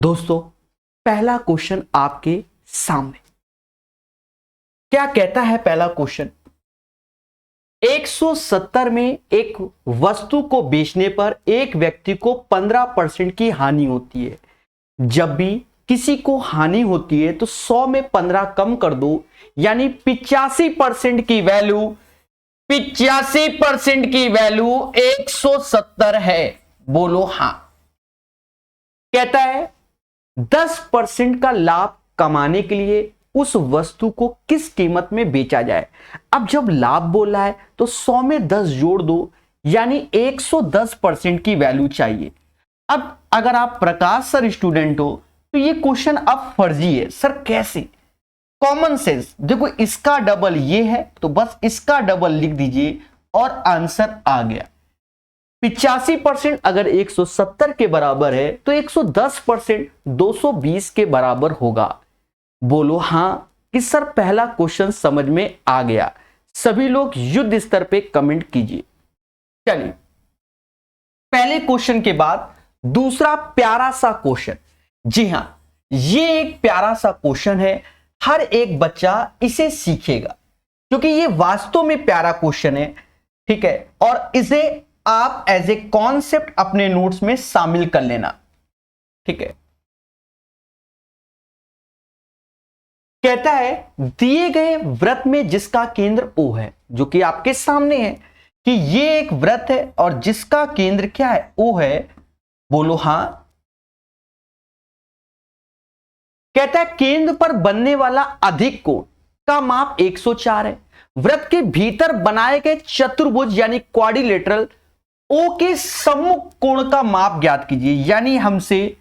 दोस्तों, पहला क्वेश्चन आपके सामने क्या कहता है। पहला क्वेश्चन, 170 में एक वस्तु को बेचने पर एक व्यक्ति को 15% की हानि होती है। जब भी किसी को हानि होती है तो 100 में 15 कम कर दो, यानी 85% की वैल्यू 170 है। बोलो हां। कहता है 10% का लाभ कमाने के लिए उस वस्तु को किस कीमत में बेचा जाए। अब जब लाभ बोला है तो 100 में 10 जोड़ दो, यानी 110% की वैल्यू चाहिए। अब अगर आप प्रकाश सर स्टूडेंट हो तो ये क्वेश्चन अब फर्जी है। सर कैसे? कॉमन सेंस देखो, इसका डबल ये है तो बस इसका डबल लिख दीजिए और आंसर आ गया। 85% अगर 170 के बराबर है तो 110% 220 के बराबर होगा। बोलो हां कि सर पहला क्वेश्चन समझ में आ गया। सभी लोग युद्ध स्तर पे कमेंट कीजिए। चलिए, पहले क्वेश्चन के बाद दूसरा प्यारा सा क्वेश्चन। जी हां, ये एक प्यारा सा क्वेश्चन है। हर एक बच्चा इसे सीखेगा क्योंकि ये वास्तव में प्यारा क्वेश्चन है। ठीक है, और इसे आप एज ए कॉन्सेप्ट अपने नोट्स में शामिल कर लेना। ठीक है, कहता है दिए गए वृत्त में जिसका केंद्र O है, जो कि आपके सामने है कि ये एक वृत्त है और जिसका केंद्र क्या है? O है। बोलो हां। कहता है केंद्र पर बनने वाला अधिक कोण का माप 104 है। वृत्त के भीतर बनाए गए चतुर्भुज यानी क्वाड्रिलेटरल O के सम्मुख कोण का माप ज्ञात कीजिए। यानी हमसे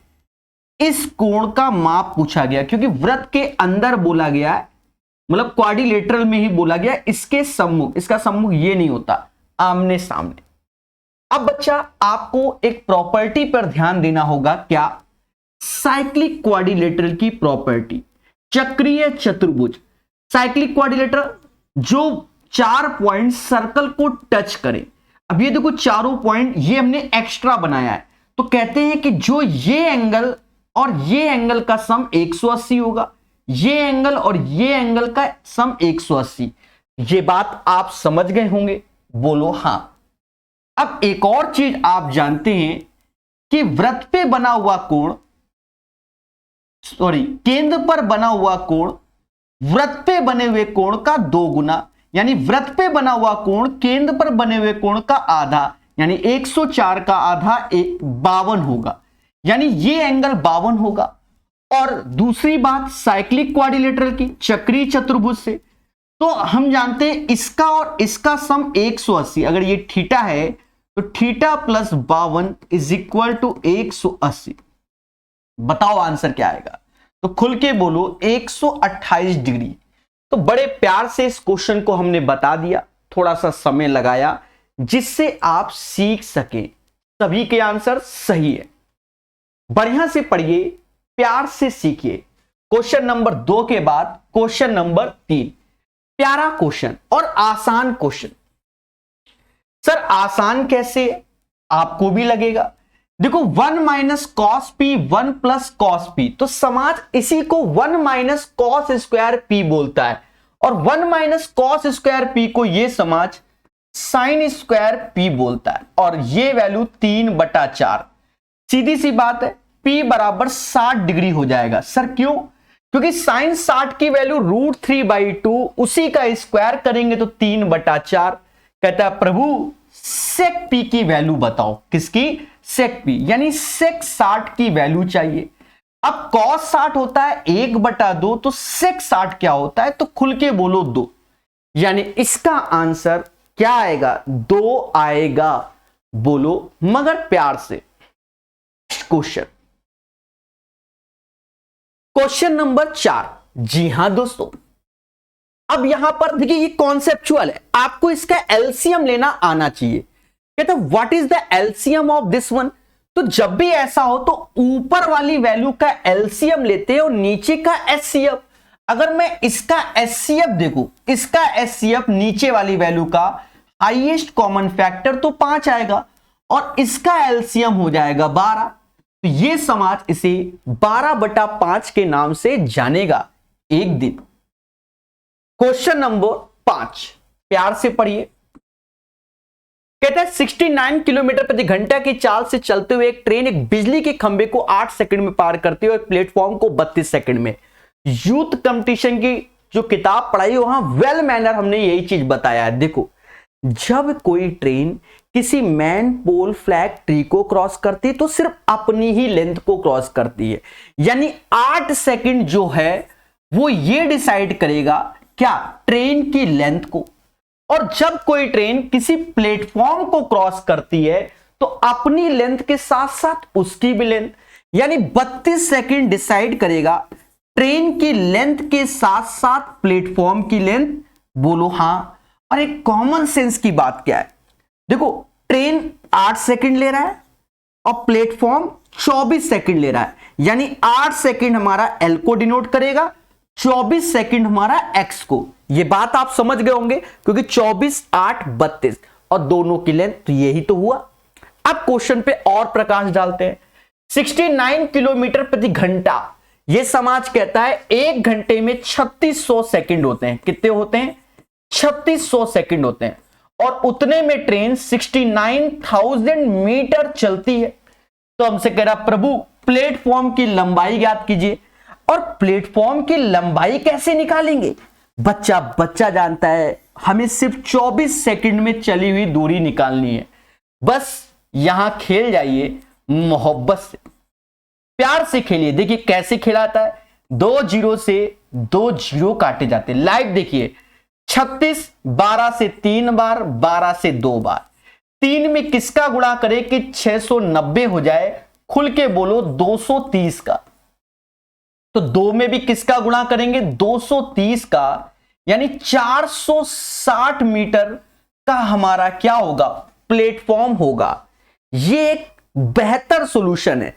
इस कोण का माप पूछा गया क्योंकि वृत्त के अंदर बोला गया है, मतलब क्वाड्रिलेटरल में ही बोला गया। इसके सम्मुख, इसका सम्मुख ये नहीं होता, आमने सामने। अब बच्चा आपको एक प्रॉपर्टी पर ध्यान देना होगा। क्या? साइक्लिक क्वाड्रिलेटरल की प्रॉपर्टी, चक्रीय चतुर्भुज। साइक्लिक क्वाड्रिलेटरल जो 4 पॉइंट सर्कल को टच करे। अब ये देखो चारों पॉइंट ये हमने एक्स्ट्रा बनाया है, तो कहते हैं कि जो ये एंगल और ये एंगल का सम 180 होगा, ये एंगल और ये एंगल का सम 180। ये बात आप समझ गए होंगे। बोलो हां। अब एक और चीज आप जानते हैं कि वृत्त पे बना हुआ कोण, केंद्र पर बना हुआ कोण वृत्त पे बने हुए कोण का 2 गुना, यानी वृत्त पे बना हुआ कोण केंद्र पर बने हुए कोण का आधा, यानी 104 का आधा 52 होगा, यानी ये एंगल 52 होगा। और दूसरी बात साइक्लिक क्वाड्रिलेटरल की, चक्रीय चतुर्भुज से, तो हम जानते हैं इसका और इसका सम 180। अगर ये थीटा है तो theta plus 52 is equal to 180। बताओ आंसर क्या आएगा? तो खुल के बोलो 128 डिग्री। तो बड़े प्यार से इस क्वेश्चन को हमने बता दिया, थोड़ा सा समय लगाया जिससे आप सीख सके। सभी के आंसर सही है। बढ़िया से पढ़िए, प्यार से सीखिए। क्वेश्चन नंबर 2 के बाद क्वेश्चन नंबर 3, प्यारा क्वेश्चन और आसान क्वेश्चन। सर आसान कैसे? आपको भी लगेगा। देखो 1 minus cos P 1 plus cos P, तो समाज इसी को 1 माइनस कॉस स्क्वायर पी बोलता है, और 1 माइनस कॉस स्क्वायर पी को ये समाज साइन स्क्वायर पी बोलता है, और ये वैल्यू 3/4। सीधी सी बात है, पी बराबर 60 डिग्री हो जाएगा। सर क्यों? क्योंकि साइन 60 की वैल्यू √3/2, उसी का स्क्वायर करेंगे तो 3/4। कहता है प्रभु सेक पी की वैल्यू बताओ। किसकी? सेक पी, यानी सेक 60 की वैल्यू चाहिए। अब कॉस 60 होता है 1/2, तो सेक 60 क्या होता है? तो खुल के बोलो 2, यानी इसका आंसर क्या आएगा? 2 आएगा। बोलो मगर प्यार से। Question, question number 4। जी हां दोस्तों, अब यहां पर देखिए ये कॉन्सेप्चुअल है, आपको इसका एलसीएम लेना आना चाहिए। कहते हैं what is the LCM of this one. तो जब भी ऐसा हो तो ऊपर वाली वैल्यू का एलसीएम लेते हैं और नीचे का एचसीएफ। अगर मैं इसका एचसीएफ देखूं, इसका एचसीएफ नीचे वाली वैल्यू का हाईएस्ट कॉमन फैक्टर तो 5 आएगा, और इसका एलसीएम हो जाएगा 12। तो ये समाज इसे 12/5 के नाम से जानेगा एक दिन। क्वेश्चन नंबर 5, प्यार से पढ़िए। कहता है 69 किलोमीटर प्रति घंटा की चाल से चलते हुए एक ट्रेन एक बिजली के खंभे को 8 सेकंड में पार करती है और प्लेटफॉर्म को 32 सेकंड में। यूथ कंपटीशन की जो किताब पढ़ाई वहां वेल मैनर हमने यही चीज बताया है। देखो, जब कोई ट्रेन किसी मैन पोल फ्लैग ट्री को क्रॉस करती है तो सिर्फ अपनी ही लेंथ को क्रॉस करती है, यानी 8 सेकंड जो है वो ये डिसाइड करेगा क्या, ट्रेन की लेंथ को। और जब कोई ट्रेन किसी प्लेटफॉर्म को क्रॉस करती है तो अपनी लेंथ के साथ साथ उसकी भी लेंथ, यानी 32 सेकंड डिसाइड करेगा ट्रेन की लेंथ के साथ साथ प्लेटफॉर्म की लेंथ। बोलो हाँ। और एक कॉमन सेंस की बात क्या है, देखो ट्रेन 8 सेकंड ले रहा है और प्लेटफॉर्म 24 सेकंड ले रहा है, यानी 8 सेकंड हमारा एल को डिनोट करेगा, 24 सेकंड हमारा एक्स को। ये बात आप समझ गए होंगे क्योंकि 24 8 32 और दोनों की लेंथ, तो यही तो हुआ। अब क्वेश्चन पे और प्रकाश डालते हैं। 69 किलोमीटर प्रति घंटा, यह समाज कहता है 1 घंटे में 3600 सेकंड होते हैं। कितने होते हैं? 3600 सेकंड होते हैं। और उतने में ट्रेन 69,000 मीटर चलती है। तो हमसे कह रहा प्रभु प्लेटफॉर्म की लंबाई ज्ञात कीजिए। और प्लेटफॉर्म की लंबाई कैसे निकालेंगे? बच्चा जानता है, हमें सिर्फ 24 सेकंड में चली हुई दूरी निकालनी है। बस यहां खेल जाइए, मोहब्बत से प्यार से खेलिए। देखिए कैसे खिलाता है, 2 जीरो से 2 जीरो काटे जाते। लाइव देखिए, 36 12 से 3 बार, 12 से 2 बार। 3 में किसका गुणा करें कि 690 हो जाए? खुल के बोलो 230 का। तो 2 में भी किसका गुणा करेंगे? 230 का, यानी 460 मीटर का हमारा क्या होगा? प्लेटफॉर्म होगा। ये एक बेहतर सॉल्यूशन है,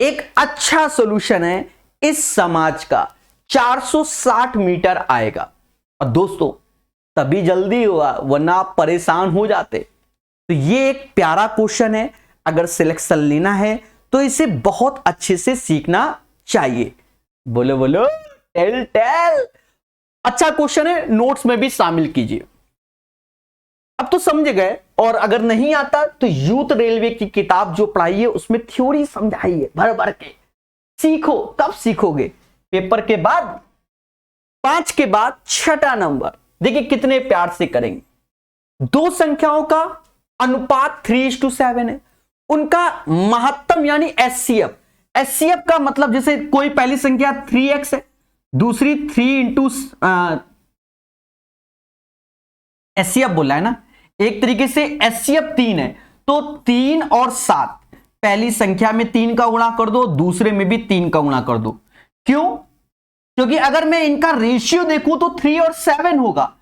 एक अच्छा सॉल्यूशन है इस समाज का। 460 मीटर आएगा। और दोस्तों तभी जल्दी हुआ, वरना आप परेशान हो जाते। तो ये एक प्यारा क्वेश्चन है, अगर सिलेक्शन लेना है तो इसे बहुत अच्छे से सीखना चाहिए। बोलो बोलो टेल टेल। अच्छा क्वेश्चन है, नोट्स में भी शामिल कीजिए। अब तो समझ गए, और अगर नहीं आता तो यूथ रेलवे की किताब जो पढ़ाई है उसमें थ्योरी समझाइए भर भर के। सीखो, कब सीखोगे? पेपर के बाद। 5 के बाद 6ठा नंबर, देखिए कितने प्यार से करेंगे। 2 संख्याओं का अनुपात 3:7 है। उनका महत्तम यानी एचसीएफ। एचसीएफ का मतलब जैसे कोई पहली संख्या 3x है, दूसरी 3 एचसीएफ बोला है ना, एक तरीके से एचसीएफ 3 है। तो 3 और 7, पहली संख्या में 3 का गुणा कर दो, दूसरे में भी 3 का गुणा कर दो। क्यों? क्योंकि अगर मैं इनका रेशियो देखूं तो 3 और 7 होगा।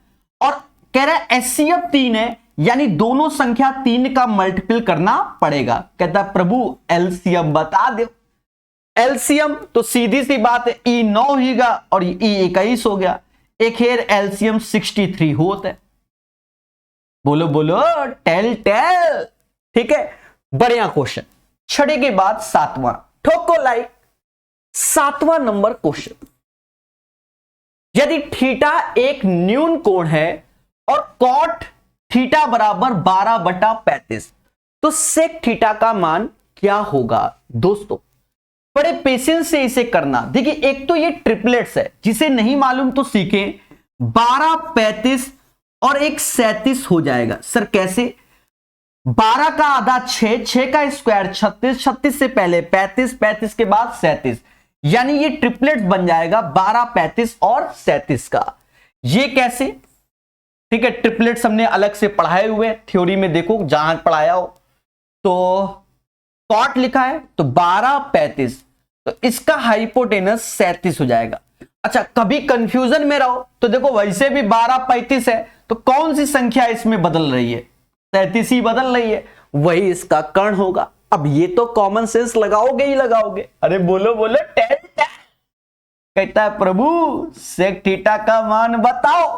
और कह रहा है एचसीएफ 3 है, यानी दोनों संख्या 3 का मल्टीपल करना पड़ेगा। कहता है प्रभु एलसीएम बता दो। एलसीएम तो सीधी सी बात है, ई 9 होगा और ई 21 हो गया। एक हेर एलसीएम 63 होता है। बोलो बोलो टेल टेल। ठीक है, बढ़िया क्वेश्चन। 6 के बाद 7वां, ठोको लाइक। 7वां नंबर क्वेश्चन, यदि थीटा एक न्यून कोण है और कॉट थीटा बराबर 12/35, तो सेक थीटा का मान क्या होगा? दोस्तों बड़े पेशेंस से इसे करना। देखिए एक तो ये ट्रिपलेट्स है, जिसे नहीं मालूम तो सीखें। 12 35 और एक 37 हो जाएगा। सर कैसे? 12 का आधा 6, 6 का स्क्वायर 36, 36 से पहले 35, 35 के बाद 37, यानी ये ट्रिपलेट बन जाएगा 12 35 और 37 का। ये कैसे? ठीक है, ट्रिपलेट्स हमने अलग से पढ़ाए हुए, थ्योरी में देखो जहां पढ़ाया हो। तो कॉट लिखा है तो 12 35, तो इसका हाइपोटेनस 37 हो जाएगा। अच्छा कभी कंफ्यूजन में रहो तो देखो वैसे भी 12 35 है, तो कौन सी संख्या इसमें बदल रही है? 37 ही बदल रही है, वही इसका कर्ण होगा। अब ये तो कॉमन सेंस लगाओगे ही लगाओगे। अरे बोलो बोलो टेल टेल। कहता है प्रभु सेक थीटा का मान बताओ।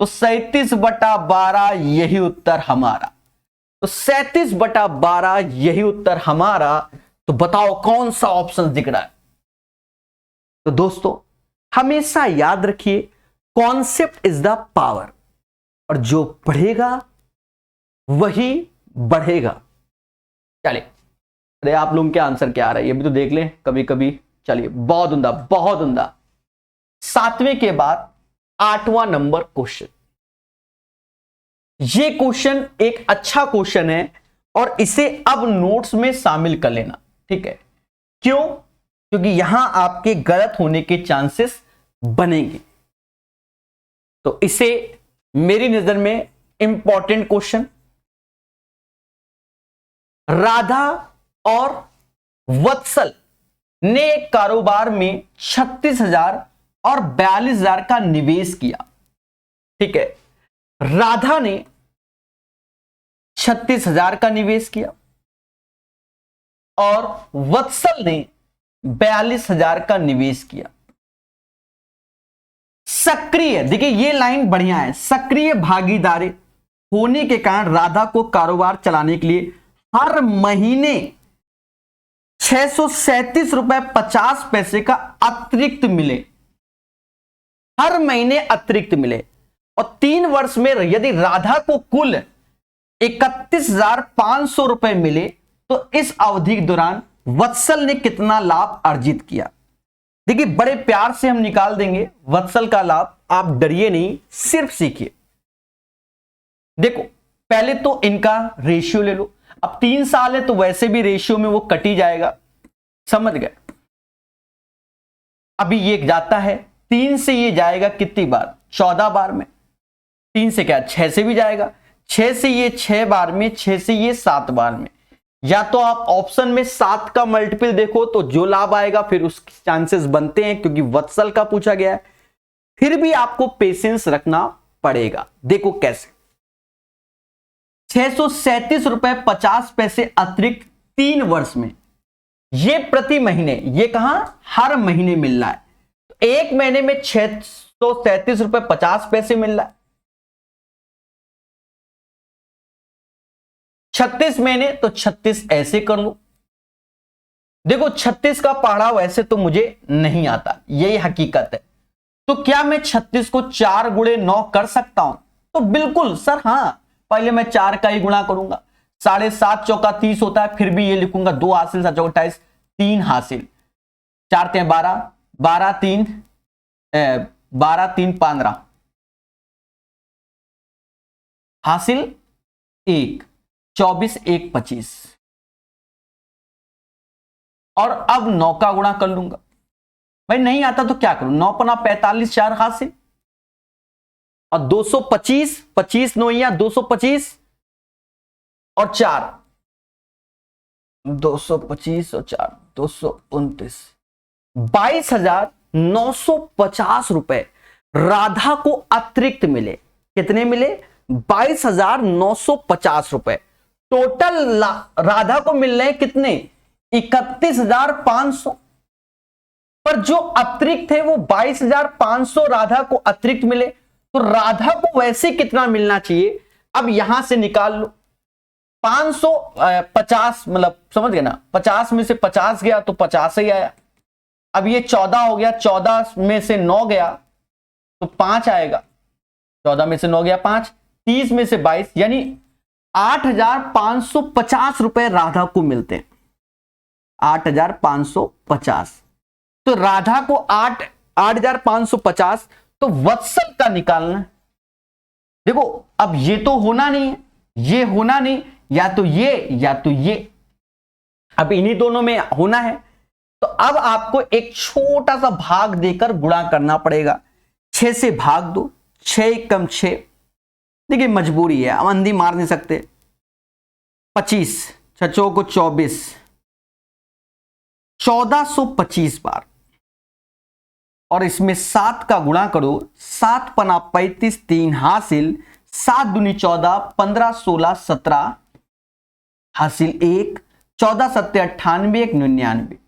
तो 37/12 यही उत्तर हमारा। तो 37/12 यही उत्तर हमारा। तो बताओ कौन सा ऑप्शन दिख रहा है। तो दोस्तों हमेशा याद रखिए, कॉन्सेप्ट इज द पावर, और जो पढ़ेगा वही बढ़ेगा। चलिए, अरे आप लोगों के आंसर क्या आ रहा है ये भी तो देख लें कभी कभी। चलिए, बहुत उम्दा, बहुत उम्दा। 7वें के बाद 8वां नंबर क्वेश्चन। ये क्वेश्चन एक अच्छा क्वेश्चन है और इसे अब नोट्स में शामिल कर लेना, ठीक है। क्यों? क्योंकि यहां आपके गलत होने के चांसेस बनेंगे। तो इसे मेरी नजर में इंपॉर्टेंट क्वेश्चन, राधा और वत्सल ने कारोबार में 36,000 और 42,000 का निवेश किया, ठीक है। राधा ने 36,000 का निवेश किया और वत्सल ने 42,000 का निवेश किया। सक्रिय, देखिए ये लाइन बढ़िया है, सक्रिय भागीदारी होने के कारण राधा को कारोबार चलाने के लिए हर महीने 637 रुपए 50 पैसे का अतिरिक्त मिले, हर महीने अतिरिक्त मिले। और 3 वर्ष में यदि राधा को कुल 31,500 रुपए मिले तो इस अवधि के दौरान वत्सल ने कितना लाभ अर्जित किया। देखिए बड़े प्यार से हम निकाल देंगे वत्सल का लाभ, आप डरिए नहीं, सिर्फ सीखिए। देखो पहले तो इनका रेशियो ले लो, अब 3 साल है तो वैसे भी रेशियो में वो कटी जाएगा, समझ गए। अभी ये जाता है 3 से, ये जाएगा कितनी बार? 14 बार में। 3 से क्या 6 से भी जाएगा, 6 से ये 6 बार में, 6 से ये 7 बार में। या तो आप ऑप्शन में 7 का मल्टीपल देखो तो जो लाभ आएगा फिर उसके चांसेस बनते हैं, क्योंकि वत्सल का पूछा गया है। फिर भी आपको पेशेंस रखना पड़ेगा। देखो कैसे, 637 रुपए 50 पैसे अतिरिक्त 3 वर्ष में, ये प्रति महीने, ये कहां हर महीने मिल रहा है। तो एक महीने में 637 रुपए 50 पैसे मिल रहा है, 36 महीने तो 36 ऐसे कर लो। देखो 36 का पढ़ा वैसे तो मुझे नहीं आता, यही हकीकत है। तो क्या मैं 36 को 4 गुणे 9 कर सकता हूं? तो बिल्कुल सर, हां, पहले मैं 4 का ही गुणा करूंगा, 7.5 चौका 30 होता है, फिर भी ये लिखूंगा 2 हासिल 7 चौका 28, 3 हासिल, 4 3 12, 12 3 15 हासिल 1, 24 1 25। और अब 9 का गुणा कर लूंगा। भाई नहीं आता तो क्या करूं, 9 पना 45, 4 हासिल, और 225, 25 9 225 और 4, 225 और 4 229, 22,950 रुपए राधा को अतिरिक्त मिले। कितने मिले? 22,950 रुपए। टोटल राधा को मिल रहे कितने? 31,500, पर जो अतिरिक्त है वो 22,500 राधा को अतिरिक्त मिले। तो राधा को वैसे कितना मिलना चाहिए, अब यहां से निकाल लो। 550, मतलब समझ गए ना, 50 में से 50 गया तो 50 ही आया। अब ये 14 हो गया, 14 में से 9 गया तो 5 आएगा, 14 में से 9 गया 5, 30 में से 22, यानी 8,550 रुपए राधा को मिलते हैं, 8,550। तो राधा को 8,550, तो वत्सल का निकालना। देखो अब ये तो होना नहीं है, ये होना नहीं, या तो ये या तो ये, अब इन्हीं दोनों में होना है। तो अब आपको एक छोटा सा भाग देकर गुणा करना पड़ेगा। 6 से भाग दो, 6 कम 6, देखिए मजबूरी है, हम अंधी मार नहीं सकते। 25 छचों को 24, 1425 बार, और इसमें 7 का गुणा करो, 7 पना 35, 3 हासिल, 7 दूनी 14, 15 16 17 हासिल 1, 14 7 98, 1 99,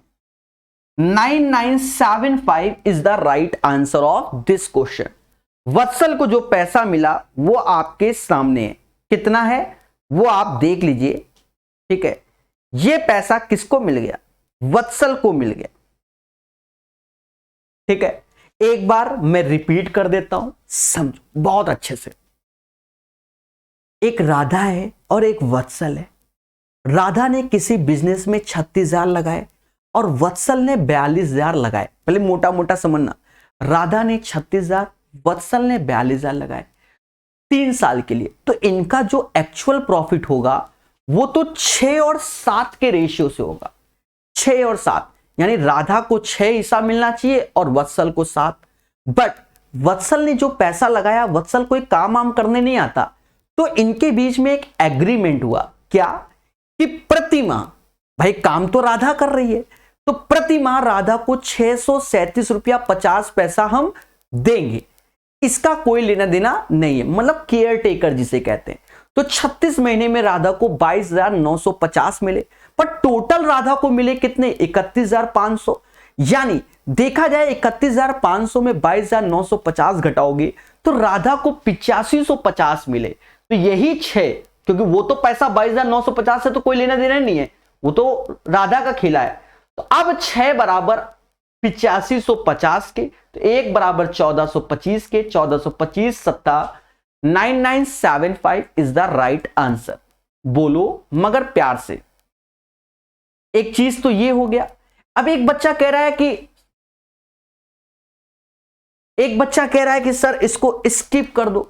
9975 is the right answer of this question. Vatsal को जो पैसा मिला वो आपके सामने है, कितना है वो आप देख लीजिए, ठीक है। ये पैसा किसको मिल गया? वत्सल को मिल गया। ठीक है, एक बार मैं रिपीट कर देता हूं, समझो बहुत अच्छे से। एक राधा है और एक वत्सल है। राधा ने किसी बिजनेस में 36,000 लगाए और वत्सल ने 42,000 लगाए। पहले मोटा मोटा समझना, राधा ने 36,000, वत्सल ने 42,000 लगाए 3 साल के लिए। तो इनका जो एक्चुअल प्रॉफिट होगा वो तो 6 और 7 के रेशियो से होगा। 6 और 7 यानी राधा को 6 हिस्सा मिलना चाहिए और वत्सल को 7। बट वत्सल ने जो पैसा लगाया, वत्सल कोई काम वाम करने नहीं आता, तो इनके बीच में एक एग्रीमेंट हुआ। क्या कि प्रति माह, भाई काम तो राधा कर रही है, तो प्रति माह राधा को 637 रुपया 50 पैसा हम देंगे। इसका कोई लेना देना नहीं है, मतलब केयर टेकर जिसे कहते हैं। तो 36 महीने में राधा को 22,950 मिले, पर टोटल राधा को मिले कितने? 31,500। यानी देखा जाए 31,500 में 22,950 घटाओगे तो राधा को 8550 मिले। तो यही 6, क्योंकि वो तो पैसा 22,950 से तो कोई लेना देना नहीं है, वो तो राधा का खेला है। तो अब 6 बराबर 8550 के, तो 1 बराबर 1425 के, 1425 सत्ता 9975 इज द राइट आंसर। बोलो मगर प्यार से। एक चीज तो ये हो गया। अब एक बच्चा कह रहा है कि सर इसको स्किप कर दो।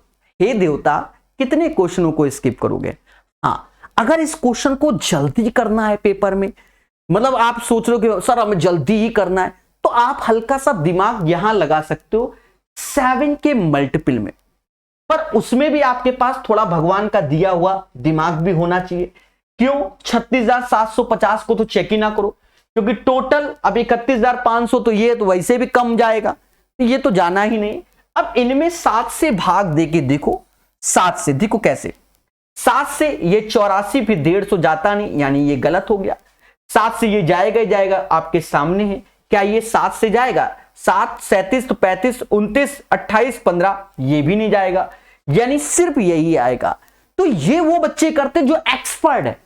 हे देवता, कितने क्वेश्चनों को स्किप करोगे? हाँ, अगर इस क्वेश्चन को जल्दी करना है पेपर में, मतलब आप सोच रहे हो कि सर हमें जल्दी ही करना है, तो आप हल्का सा दिमाग यहां लगा सकते हो 7 के मल्टीपल में। पर उसमें भी आपके पास थोड़ा भगवान का दिया हुआ दिमाग भी होना चाहिए। क्यों? 36,750 को तो चेक ही ना करो, क्योंकि टोटल अब 31,500, तो ये तो वैसे भी कम जाएगा, तो ये तो जाना ही नहीं। अब इनमें 7 से भाग देके देखो। 7 से देखो कैसे, 7 से ये 84, फिर 150 जाता नहीं, यानी ये गलत हो गया। 7 से ये जाएगा ही जाएगा, आपके सामने है। क्या ये 7 से जाएगा? 7 37 तो 35 29 28 15, ये भी नहीं जाएगा, यानी सिर्फ यही आएगा। तो ये वो बच्चे करते जो एक्सपर्ट है।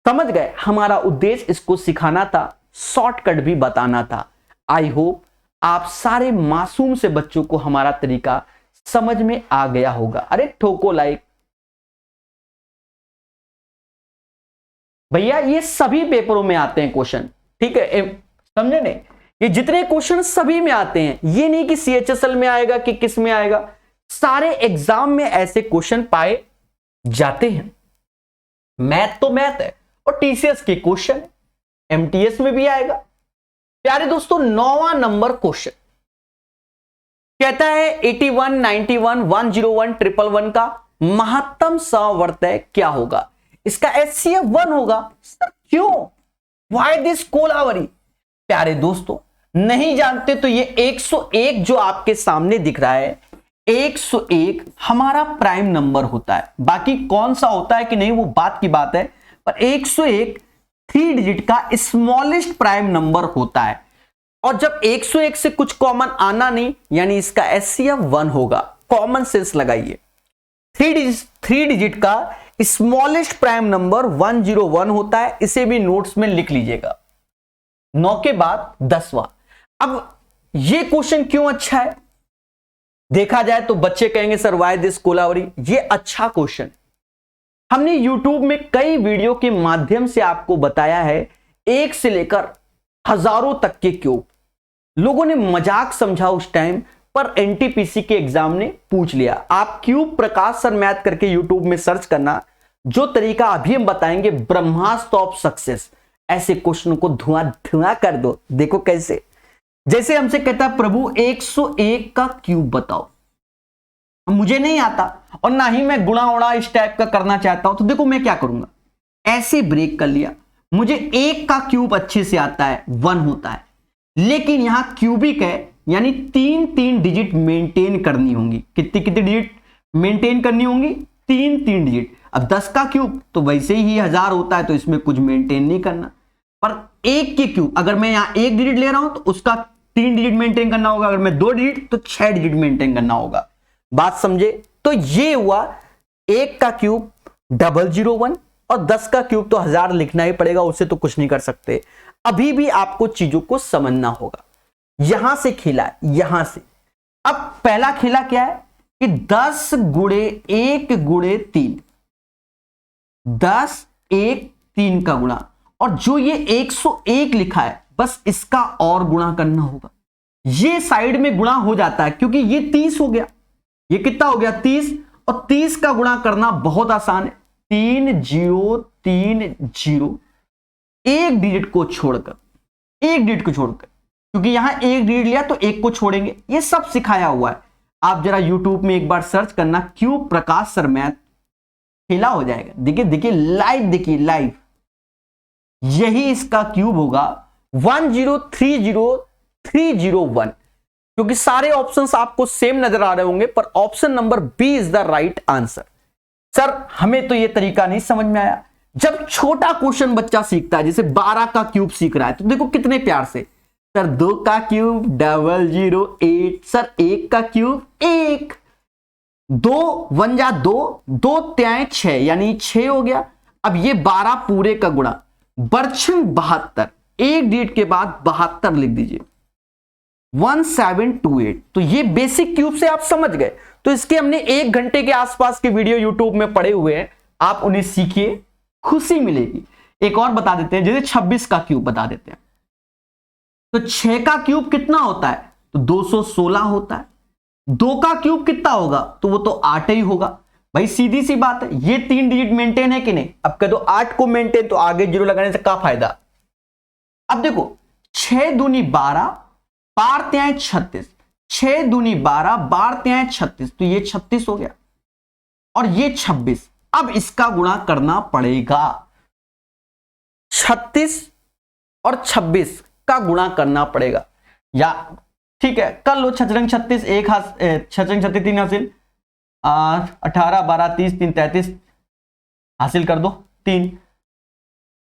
समझ गए? हमारा उद्देश्य इसको सिखाना था, शॉर्टकट भी बताना था। आई होप आप सारे मासूम से बच्चों को हमारा तरीका समझ में आ गया होगा। अरे ठोको लाइक। भैया ये सभी पेपरों में आते हैं क्वेश्चन, ठीक है, समझे नहीं? ये जितने क्वेश्चन सभी में आते हैं, ये नहीं कि CHSL में आएगा कि किस में आएगा, सारे एग्जाम में ऐसे क्वेश्चन पाए जाते हैं। मैथ तो मैथ है और TCS के क्वेश्चन MTS में भी आएगा। प्यारे दोस्तों, 9वां नंबर क्वेश्चन कहता है 81 91 101 111 का महत्तम सावर्तय क्या होगा? इसका HCF 1 होगा। सर क्यों? Why this Kolaveri? प्यारे दोस्तों, नहीं जानते तो ये 101 जो आपके सामने दिख रहा है, 101 हमारा प्राइम नंबर होता है। बाकी कौन सा होता है कि नहीं वो बात की बात है, पर 101 3 डिजिट का स्मॉलेस्ट प्राइम नंबर होता है। और जब 101 से कुछ कॉमन आना नहीं, यानी इसका HCF 1 होगा। कॉमन सेंस लगाइए। 3 डिजिट का स्मॉलेस्ट प्राइम नंबर 101 होता है। इसे भी नोट्स में लिख लीजिएगा। 9 के बाद 10वां। अब ये क्वेश्चन क्यों अच्छा है? देखा जाए तो बच्चे कहेंगे सर व्हाई दिस कोलावरी। ये अच्छा क्वेश्चन, हमने YouTube में कई वीडियो के माध्यम से आपको बताया है, 1 से लेकर हजारों तक के क्यूब। लोगों ने मजाक समझा उस टाइम, पर NTPC के एग्जाम ने पूछ लिया। आप क्यूब प्रकाश सर मैथ करके YouTube में सर्च करना, जो तरीका अभी हम बताएंगे, ब्रह्मास्त्र ऑफ सक्सेस। ऐसे क्वेश्चन को धुआं धुआं कर दो। देखो कैसे, जैसे हमसे कहता है प्रभु 101 का क्यूब बताओ, मुझे नहीं आता और ना ही मैं गुणा उड़ा इस टाइप का करना चाहता हूं, तो देखो मैं क्या करूंगा, ऐसे ब्रेक कर लिया। मुझे 1 का क्यूब अच्छे से आता है, 1 होता है, लेकिन यहां क्यूबिक है, यानी 3 डिजिट मेंटेन करनी होंगी। कितनी डिजिट मेंटेन करनी होंगी? 3 डिजिट। अब 10 का क्यूब तो वैसे ही 1000 होता है, तो इसमें कुछ मेंटेन नहीं करना। पर 1 के क्यूब, अगर मैं यहां 1 डिजिट ले रहा हूं तो उसका 3 डिजिट मेंटेन करना होगा। अगर मैं 2 डिजिट तो 6 डिजिट मेंटेन करना होगा। बात समझे? तो ये हुआ 1 का क्यूब 001 और 10 का क्यूब तो 1000 लिखना ही पड़ेगा, उससे तो कुछ नहीं कर सकते। अभी भी आपको चीजों को समझना होगा। यहां से खेला है, यहां से। अब पहला खेला क्या है कि 10 गुणे 1 गुणे 3, 10 1 3 का गुणा, और जो ये 101 लिखा है बस इसका और गुणा करना होगा। ये साइड में गुणा हो जाता है क्योंकि ये 30 हो गया, ये कितना हो गया 30, और 30 का गुणा करना बहुत आसान है, 3 0 3 0, एक डिजिट को छोड़कर, एक डिजिट को छोड़कर, क्योंकि यहां एक डिजिट लिया तो एक को छोड़ेंगे। ये सब सिखाया हुआ है, आप जरा YouTube में एक बार सर्च करना, क्यूब प्रकाश सर मैथ, खेला हो जाएगा। देखिए देखिए लाइव, देखिए लाइव, यही इसका क्यूब होगा 1030301, क्योंकि सारे ऑप्शंस आपको सेम नजर आ रहे होंगे, पर option number B is the right answer. Sir हमें तो ये तरीका नहीं समझ में आया। जब छोटा क्वेश्चन बच्चा सीखता है, जैसे 12 का क्यूब सीख रहा है, तो देखो कितने प्यार से, सर 2 का क्यूब 008, सर 1 का क्यूब 1, 2 1 जा 2, 2 त्याएं 6, यानी 6 हो गया। अब ये 12 पूरे का गुणा, बर्छन 72, एक डिजिट के बाद 72 लिख दीजिए, 1728। तो ये बेसिक क्यूब से आप समझ गए, तो इसके हमने 1 घंटे के आसपास के वीडियो यूट्यूब में पड़े हुए हैं, आप उन्हें सीखिए, खुशी मिलेगी। एक और बता देते हैं, जैसे 26 का क्यूब बता देते हैं, तो 6 का क्यूब कितना होता है, तो 216 होता है। 2 का क्यूब कितना होगा, तो वो तो 8 ही होगा। भाई सीधी सी बात है, ये 3 डिजिट मेंटेन है कि नहीं। अब कह दो 8 को मेंटेन, तो आगे जीरो लगाने से क्या फायदा। अब देखो 6 दूनी 12, 12 त्याएं 36, 6 दूनी 12, 12 त्याएं 36, तो ये 36 हो गया, और ये 26। अब इसका गुणा करना पड़ेगा, 36 और 26 का गुणा करना पड़ेगा, या ठीक है कर लो, 6 36, 1 हाथ 6 36 3 हासिल, 18 12 30 3 33 हासिल कर दो, 3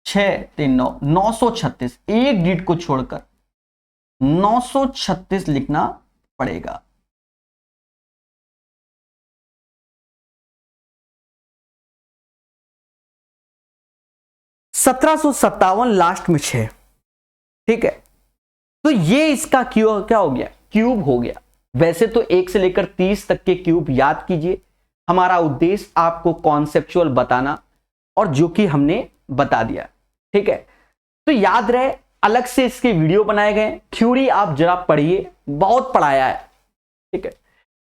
6 3 9, 936, एक डिजिट को छोड़कर 936 लिखना पड़ेगा। $1757 लास्ट में 6, ठीक है। तो ये इसका क्यूब क्या हो गया, क्यूब हो गया। वैसे तो 1 से लेकर 30 तक के क्यूब याद कीजिए, हमारा उद्देश्य आपको कॉन्सेप्चुअल बताना, और जो कि हमने बता दिया, ठीक है। तो याद रहे, अलग से इसके वीडियो बनाए गए, थ्योरी आप जरा पढ़िए, बहुत पढ़ाया है, ठीक है।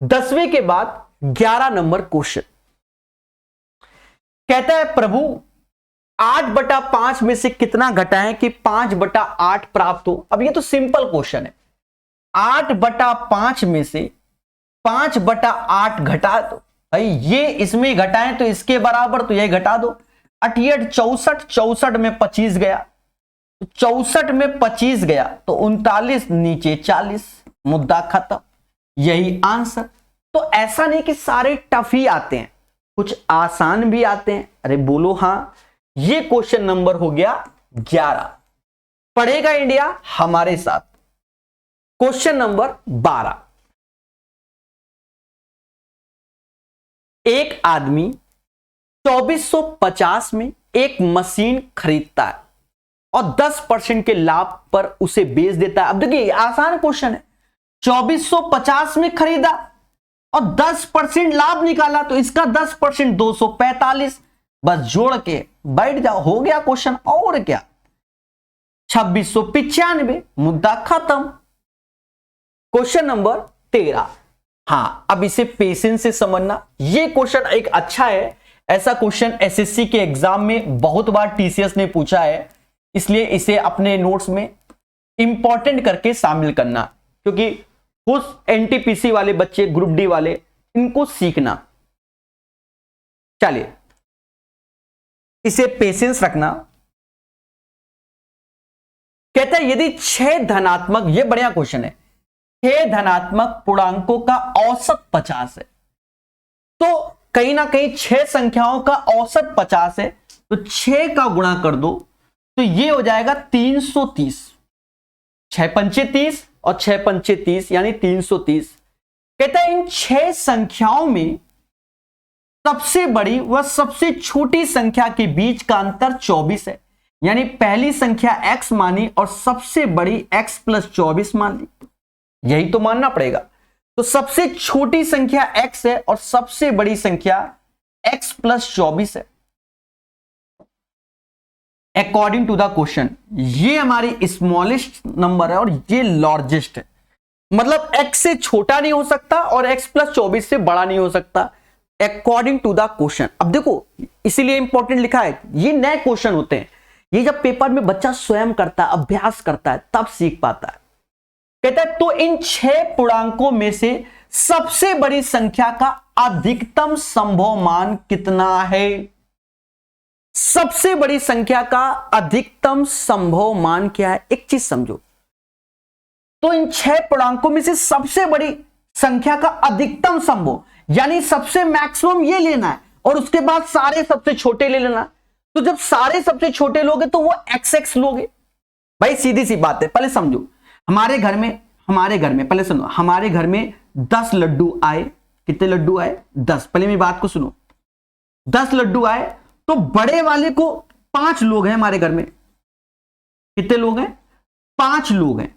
10वें के बाद 11 नंबर क्वेश्चन कहता है, प्रभु 8/5 में से कितना घटाएं कि 5/8 प्राप्त हो। अब ये तो सिंपल क्वेश्चन है, 8/5 में से 5/8 घटा दो, भाई ये इसमें घटाएं तो इसके बराबर, तो ये घटा दो, 8 64, 64 में 25 गया, 64 में 25 गया तो 39, नीचे 40, मुद्दा खत्म, यही आंसर। तो ऐसा नहीं कि सारे टफ ही आते हैं, कुछ आसान भी आते हैं। अरे बोलो हाँ, ये क्वेश्चन नंबर हो गया 11। पढ़ेगा इंडिया हमारे साथ। क्वेश्चन नंबर 12, एक आदमी 2450 में एक मशीन खरीदता है और 10% के लाभ पर उसे बेच देता है। अब देखिए आसान क्वेश्चन है, 2450 में खरीदा और 10% लाभ निकाला, तो इसका 10% 245, बस जोड़ के बैठ जाओ, हो गया क्वेश्चन। और क्या, 2695, मुद्दा खत्म। क्वेश्चन नंबर 13, हाँ अब इसे पेशेंस से समझना। ये क्वेश्चन एक अच्छा है, ऐसा क्वेश्चन एसएससी के एग्जाम में बहुत बार टीसीएस ने पूछा है, इसलिए इसे अपने नोट्स में इंपॉर्टेंट करके शामिल करना, क्योंकि उस एनटीपीसी वाले बच्चे, ग्रुप डी वाले, इनको सीखना। चलिए इसे पेशेंस रखना। कहता है यदि 6 धनात्मक, ये बढ़िया क्वेश्चन है, 6 धनात्मक पूर्णांकों का औसत 50 है, तो कहीं ना कहीं 6 संख्याओं का औसत 50 है, तो 6 का गुणा कर दो, तो ये हो जाएगा 330, 6 पंचे 30 और 6 पंचे 30 यानी 330। कहता है इन 6 संख्याओं में सबसे बड़ी व सबसे छोटी संख्या के बीच का अंतर 24 है। यानी पहली संख्या x मानी और सबसे बड़ी x प्लस 24 मान ली, यही तो मानना पड़ेगा। तो सबसे छोटी संख्या x है और सबसे बड़ी संख्या x प्लस 24 है अकॉर्डिंग टू द क्वेश्चन। ये हमारी स्मॉलेस्ट नंबर है और ये लार्जेस्ट है, मतलब x से छोटा नहीं हो सकता और x प्लस 24 से बड़ा नहीं हो सकता अकॉर्डिंग टू द क्वेश्चन। अब देखो इसीलिए इंपॉर्टेंट लिखा है, ये नए क्वेश्चन होते हैं, ये जब पेपर में बच्चा स्वयं करता है, अभ्यास करता है, तब सीख पाता है। कहता है तो इन 6 पूर्णांकों में से सबसे बड़ी संख्या का अधिकतम संभव मान कितना है? सबसे बड़ी संख्या का अधिकतम संभव मान क्या है? एक चीज समझो, तो इन 6 पूर्णांकों में से सबसे बड़ी संख्या का अधिकतम संभव, यानी सबसे मैक्सिमम ये लेना है और उसके बाद सारे सबसे छोटे ले लेना। तो जब सारे सबसे छोटे लोगे तो वो XX लोगे। भाई सीधी सी बात है, पहले समझो, हमारे घर में पहले सुनो, हमारे घर में 10 लड्डू आए। कितने लड्डू आए? 10। पहले मेरी बात को सुनो, 10 लड्डू आए तो बड़े वाले को 5 लोग हैं हमारे घर में। कितने लोग हैं? 5 लोग हैं।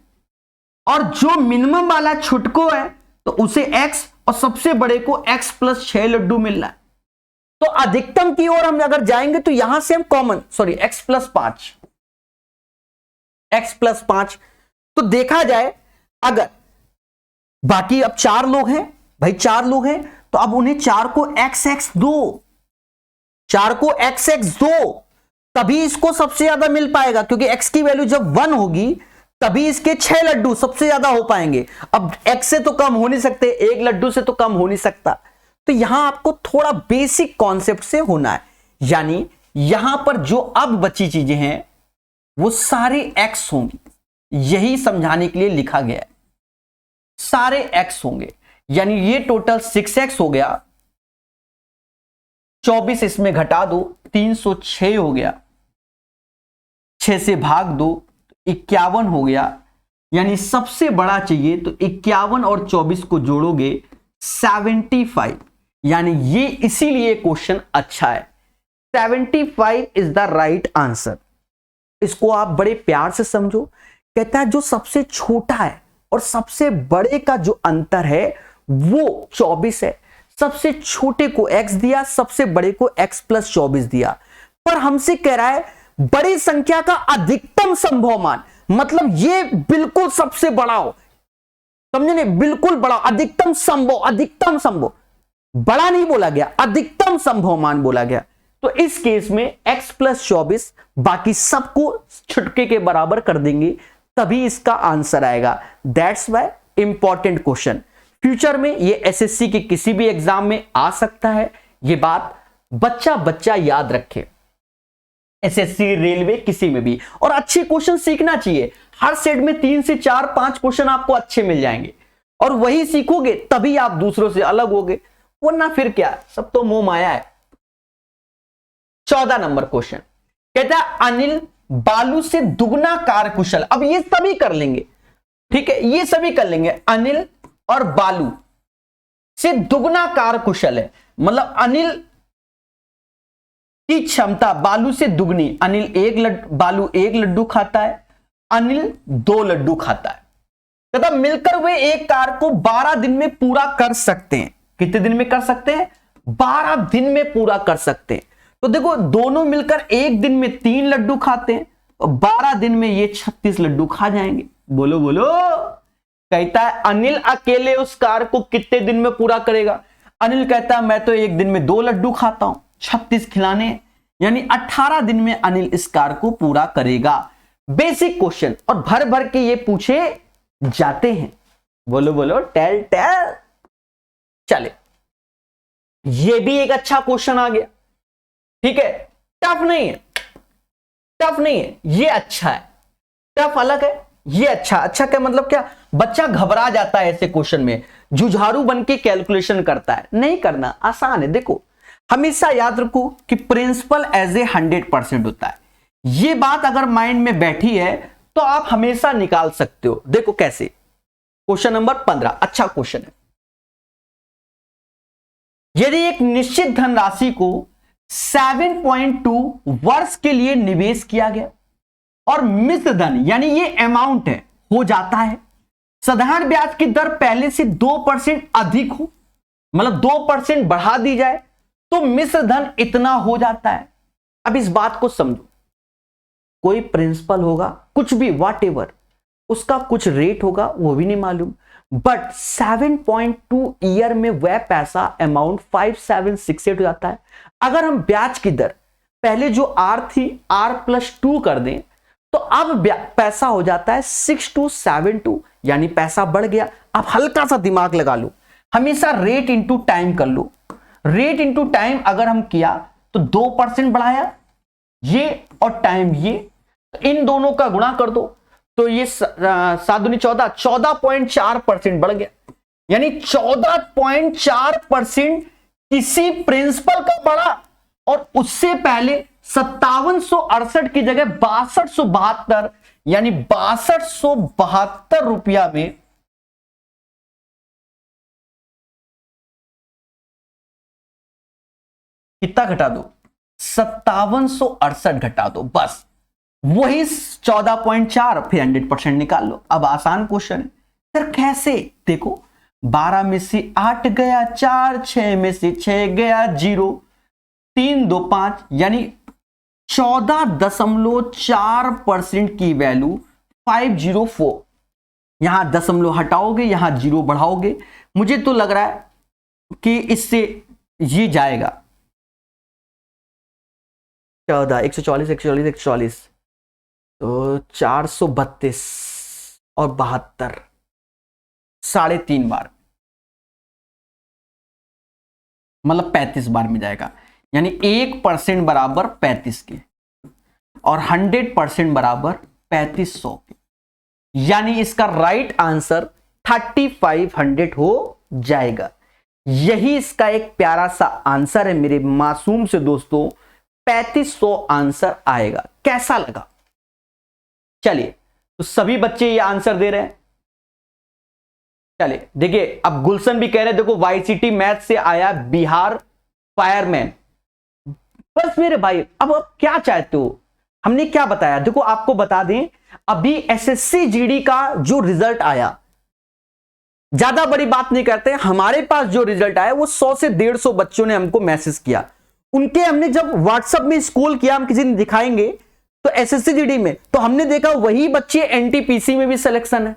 और जो मिनिमम वाला छुटको है तो उसे x और सबसे बड़े को x प्लस 6 लड्डू मिल रहा है। तो अधिकतम की ओर हम अगर जाएंगे तो यहां से हम कॉमन x प्लस 5 तो देखा जाए, अगर बाकी अब 4 लोग हैं, भाई 4 लोग हैं तो अब उन्हें 4 को XX दो, 4 को XX दो, तभी इसको सबसे ज्यादा मिल पाएगा, क्योंकि x की वैल्यू जब 1 होगी तभी इसके 6 लड्डू सबसे ज्यादा हो पाएंगे। अब x से तो कम हो नहीं सकते, 1 लड्डू से तो कम हो नहीं सकता। तो यहां आपको थोड़ा बेसिक कॉन्सेप्ट से होना है, यानी यहां पर जो अब बची चीजें हैं वो सारे x होंगी, यही समझाने के लिए लिखा गया है, सारे x होंगे। यानी ये टोटल 6x हो गया, 24 इसमें घटा दो 306 हो गया, 6 से भाग दो 51 हो गया, यानी सबसे बड़ा चाहिए तो 51 और 24 को जोड़ोगे 75, यानी ये इसीलिए क्वेश्चन अच्छा है। 75 इज द राइट आंसर। इसको आप बड़े प्यार से समझो। कहता है जो सबसे छोटा है और सबसे बड़े का जो अंतर है वो 24 है। सबसे छोटे को x दिया, सबसे बड़े को x प्लस 24 दिया, पर हमसे कह रहा है बड़ी संख्या का अधिकतम संभव मान, मतलब ये बिल्कुल सबसे बड़ा हो, समझे नहीं? बिल्कुल बड़ा, अधिकतम संभव, बड़ा नहीं बोला गया, अधिकतम संभव मान बोला गया। तो इस केस में x प्लस 24 बाकी सबको छुटके के बराबर कर देंगे, तभी इसका आंसर आएगा। That's why important question, future में ये एसएससी के किसी भी एग्जाम में आ सकता है। ये बात बच्चा याद रखे, एसएससी, रेलवे, किसी में भी। और अच्छे क्वेश्चन सीखना चाहिए, हर सेट में 3 से 4, 5 क्वेश्चन आपको अच्छे मिल जाएंगे और वही सीखोगे तभी आप दूसरों से अलग होगे, वरना फिर क्या, सब तो मोह माया है। 14 नंबर क्वेश्चन कहता है अनिल बालू से दुगना कार्यकुशल। अब ये सभी कर लेंगे, ठीक है, ये सभी कर लेंगे। अनिल और बालू से दुगना कार्यकुशल है, मतलब अनिल की क्षमता बालू से दुगनी। बालू 1 लड्डू खाता है, अनिल 2 लड्डू खाता है, तथा मिलकर वे एक कार्य को 12 दिन में पूरा कर सकते हैं। कितने दिन में कर सकते हैं? 12 दिन में पूरा कर सकते हैं। तो देखो दोनों मिलकर एक दिन में 3 लड्डू खाते हैं और 12 दिन में ये 36 लड्डू खा जाएंगे। बोलो बोलो। कहता है अनिल अकेले उस कार्य को कितने दिन में पूरा करेगा? अनिल कहता है मैं तो एक दिन में 2 लड्डू खाता हूं, 36 खिलाने, यानी 18 दिन में अनिल इस कार्य को पूरा करेगा। बेसिक क्वेश्चन और भर भर के ये पूछे जाते हैं। बोलो बोलो, टेल टेल। चले, ये भी एक अच्छा क्वेश्चन आ गया, ठीक है, टफ नहीं है, टफ नहीं है, ये अच्छा है। टफ अलग है, ये अच्छा क्या मतलब? क्या बच्चा घबरा जाता है ऐसे क्वेश्चन में, जुझारू बन के कैलकुलेशन करता है, नहीं करना, आसान है। देखो हमेशा याद रखो कि प्रिंसिपल एज ए 100% होता है। ये बात अगर माइंड में बैठी है तो आप हमेशा निकाल सकते हो। देखो कैसे, क्वेश्चन नंबर 15 अच्छा क्वेश्चन है। यदि एक निश्चित धनराशि को 7.2 वर्ष के लिए निवेश किया गया और मिश्र धन यानी ये अमाउंट है हो जाता है साधारण ब्याज की दर पहले से 2% अधिक हो, मतलब 2% बढ़ा दी जाए तो मिश्र धन इतना हो जाता है। अब इस बात को समझो, कोई प्रिंसिपल होगा कुछ भी व्हाटएवर, उसका कुछ रेट होगा वो भी नहीं मालूम, बट 7.2 ईयर में वह पैसा अमाउंट 5768 हो जाता है। अगर हम ब्याज की दर पहले जो आर थी R+2 कर दें तो अब पैसा हो जाता है 6272, यानी पैसा बढ़ गया। अब हल्का सा दिमाग लगा लो, हमेशा रेट इंटू टाइम कर लो। रेट इंटू टाइम अगर हम किया तो 2% बढ़ाया ये और टाइम ये, तो इन दोनों का गुणा कर दो तो ये 7 दूनी 14, 14.4% बढ़ गया, यानी 14.4% किसी प्रिंसिपल का बढ़ा और उससे पहले 5768 की जगह 6272 यानी 6272 रुपया में कितना घटा दो, 5768 घटा दो, बस वही 14.4, फिर 100% निकाल लो। अब आसान क्वेश्चन है सर कैसे, देखो 12 में से 8 गया 4, 6 में से 6 गया 0, 3 2 5 यानी 14.4% की वैल्यू 504। यहां दशमलव हटाओगे यहां 0 बढ़ाओगे, मुझे तो लग रहा है कि इससे ये जाएगा 14, 144, 144, 144 तो 432 और 72, 3.5 बार, मतलब 35 बार में जाएगा, यानी 1% बराबर 35 के और 100% बराबर 3500 के, यानी इसका राइट आंसर 3500 हो जाएगा। यही इसका एक प्यारा सा आंसर है मेरे मासूम से दोस्तों, 3500 आंसर आएगा। कैसा लगा? चलिए, तो सभी बच्चे ये आंसर दे रहे हैं। चलिए देखिए, अब गुलशन भी कह रहे हैं देखो वाईसीटी मैथ से आया बिहार फायरमैन। बस मेरे भाई, अब आप क्या चाहते हो, हमने क्या बताया, देखो आपको बता दें अभी एसएससी जीडी का जो रिजल्ट आया, ज्यादा बड़ी बात नहीं करते, हमारे पास जो रिजल्ट आया वो 100 से 150 बच्चों ने हमको मैसेज किया, उनके हमने जब व्हाट्सएप में स्क्रॉल किया, हम किसी ने दिखाएंगे तो एसएससी जीडी में, तो हमने देखा वही बच्चे एनटीपीसी में भी सिलेक्शन है।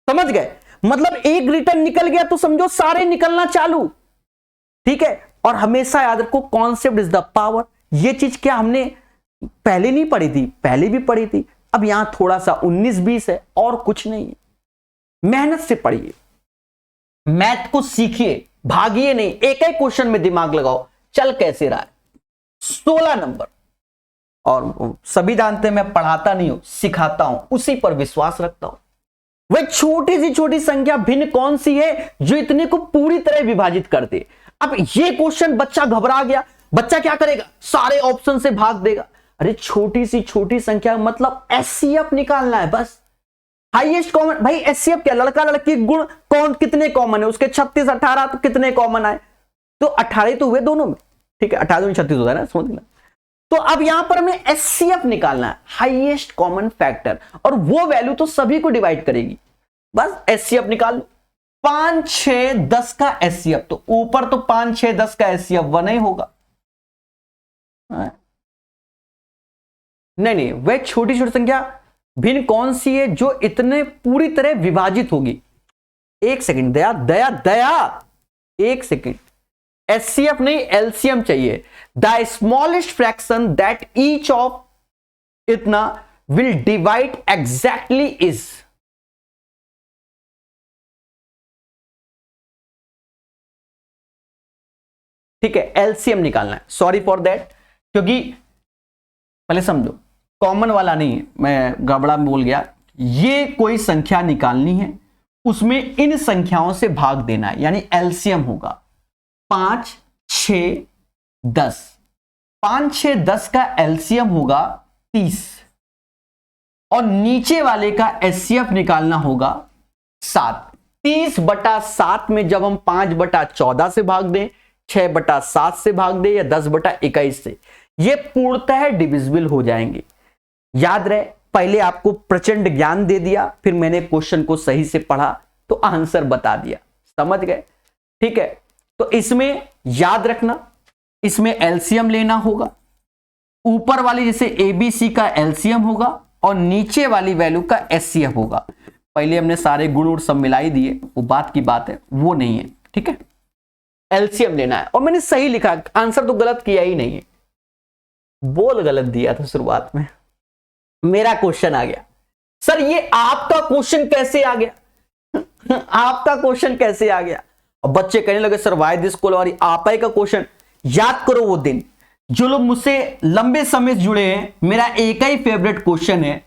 समझ गए? मतलब एक रिटर्न निकल गया तो समझो सारे निकलना चालू, ठीक है। और हमेशा याद रखो कॉन्सेप्ट इज द पावर। ये चीज क्या हमने पहले नहीं पढ़ी थी, पहले भी पढ़ी थी, अब यहां थोड़ा सा 19-20 है और कुछ नहीं है। मेहनत से पढ़िए, मैथ को सीखिए, भागिए नहीं, एक एक क्वेश्चन में दिमाग लगाओ चल कैसे रहा है। 16 नंबर, और सभी जानते हैं मैं पढ़ाता नहीं हूं, सिखाता हूं, उसी पर विश्वास रखता हूं। वह छोटी सी छोटी संख्या भिन्न कौन सी है जो इतने को पूरी तरह विभाजित कर दे। अब ये क्वेश्चन बच्चा घबरा गया, बच्चा क्या करेगा, सारे ऑप्शन से भाग देगा। अरे छोटी सी छोटी संख्या मतलब एचसीएफ निकालना है बस, हाईएस्ट कॉमन। भाई एचसीएफ क्या, लड़का लड़की गुण कौन कितने कॉमन है, उसके 36 18 तो कितने कॉमन आए, तो 18 तो हुए दोनों में, ठीक है, 18 में 36 होता है ना, समझ लेना। तो अब यहां पर हमें एचसीएफ निकालना है, हाईएस्ट कॉमन फैक्टर, और वो वैल्यू तो सभी को डिवाइड करेगी, बस एचसीएफ निकाल लो। 5 6 10 का एचसीएफ, तो ऊपर तो 5 6 10 का एचसीएफ 1 ही होगा। नहीं, वह छोटी छोटी संख्या भिन्न कौन सी है जो इतने पूरी तरह विभाजित होगी। एक सेकंड दया दया दया, एक सेकंड, एचसीएफ नहीं एलसीएम चाहिए। The smallest fraction that each of इतना विल डिवाइड एग्जैक्टली इज, ठीक है, एलसीएम निकालना है। सॉरी फॉर दैट, क्योंकि पहले समझो कॉमन वाला नहीं है, मैं गड़बड़ा बोल गया। ये कोई संख्या निकालनी है, उसमें इन संख्याओं से भाग देना है, यानी एलसीएम होगा 5 6 10। 5 6 10 का एलसीएम होगा 30, और नीचे वाले का एचसीएफ निकालना होगा 7। 30/7 में जब हम 5/14 से भाग दें, 6/7 से भाग दे या 10/21 से, ये पूर्णतः डिविजिबल हो जाएंगे। याद रहे, पहले आपको प्रचंड ज्ञान दे दिया, फिर मैंने क्वेश्चन को सही से पढ़ा तो आंसर बता दिया। समझ गए? ठीक है, तो इसमें याद रखना, इसमें एलसीएम लेना होगा। ऊपर वाली जैसे एबीसी का एलसीएम होगा और नीचे वाली वैल्यू का एचसीएफ होगा। पहले हमने सारे गुण और सब मिलाई दिए, वो बात की बात है, वो नहीं है। ठीक है, एलसीएम लेना है। और मैंने सही लिखा, आंसर तो गलत किया ही नहीं है, बोल गलत दिया था शुरुआत में। मेरा क्वेश्चन आ गया, सर ये आपका क्वेश्चन कैसे आ गया? आपका क्वेश्चन कैसे आ गया? और बच्चे कहने लगे सर वाई दिस क्वेश्चन, आप ही का क्वेश्चन। याद करो वो दिन, जो लोग मुझसे लंबे समय से जुड़े हैं, मेरा एक ही फेवरेट क्वेश्चन है,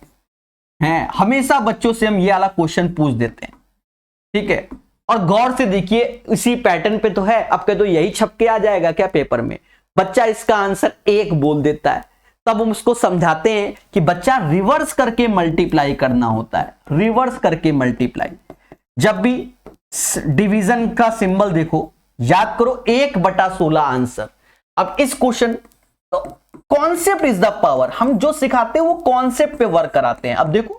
हमेशा बच्चों से हम ये वाला क्वेश्चन पूछ देते हैं। ठीक है, और गौर से देखिए, इसी पैटर्न पे तो है। अब कह दो यही छप के आ जाएगा क्या पेपर में? बच्चा इसका आंसर 1 बोल देता है, तब हम उसको समझाते हैं कि बच्चा रिवर्स करके मल्टीप्लाई करना होता है, रिवर्स करके मल्टीप्लाई। जब भी डिवीजन का सिंबल देखो, याद करो 1/16 आंसर। अब इस question, concept is the power, हम जो सिखाते हैं वो कॉन्सेप्ट पे वर्क कराते हैं। अब देखो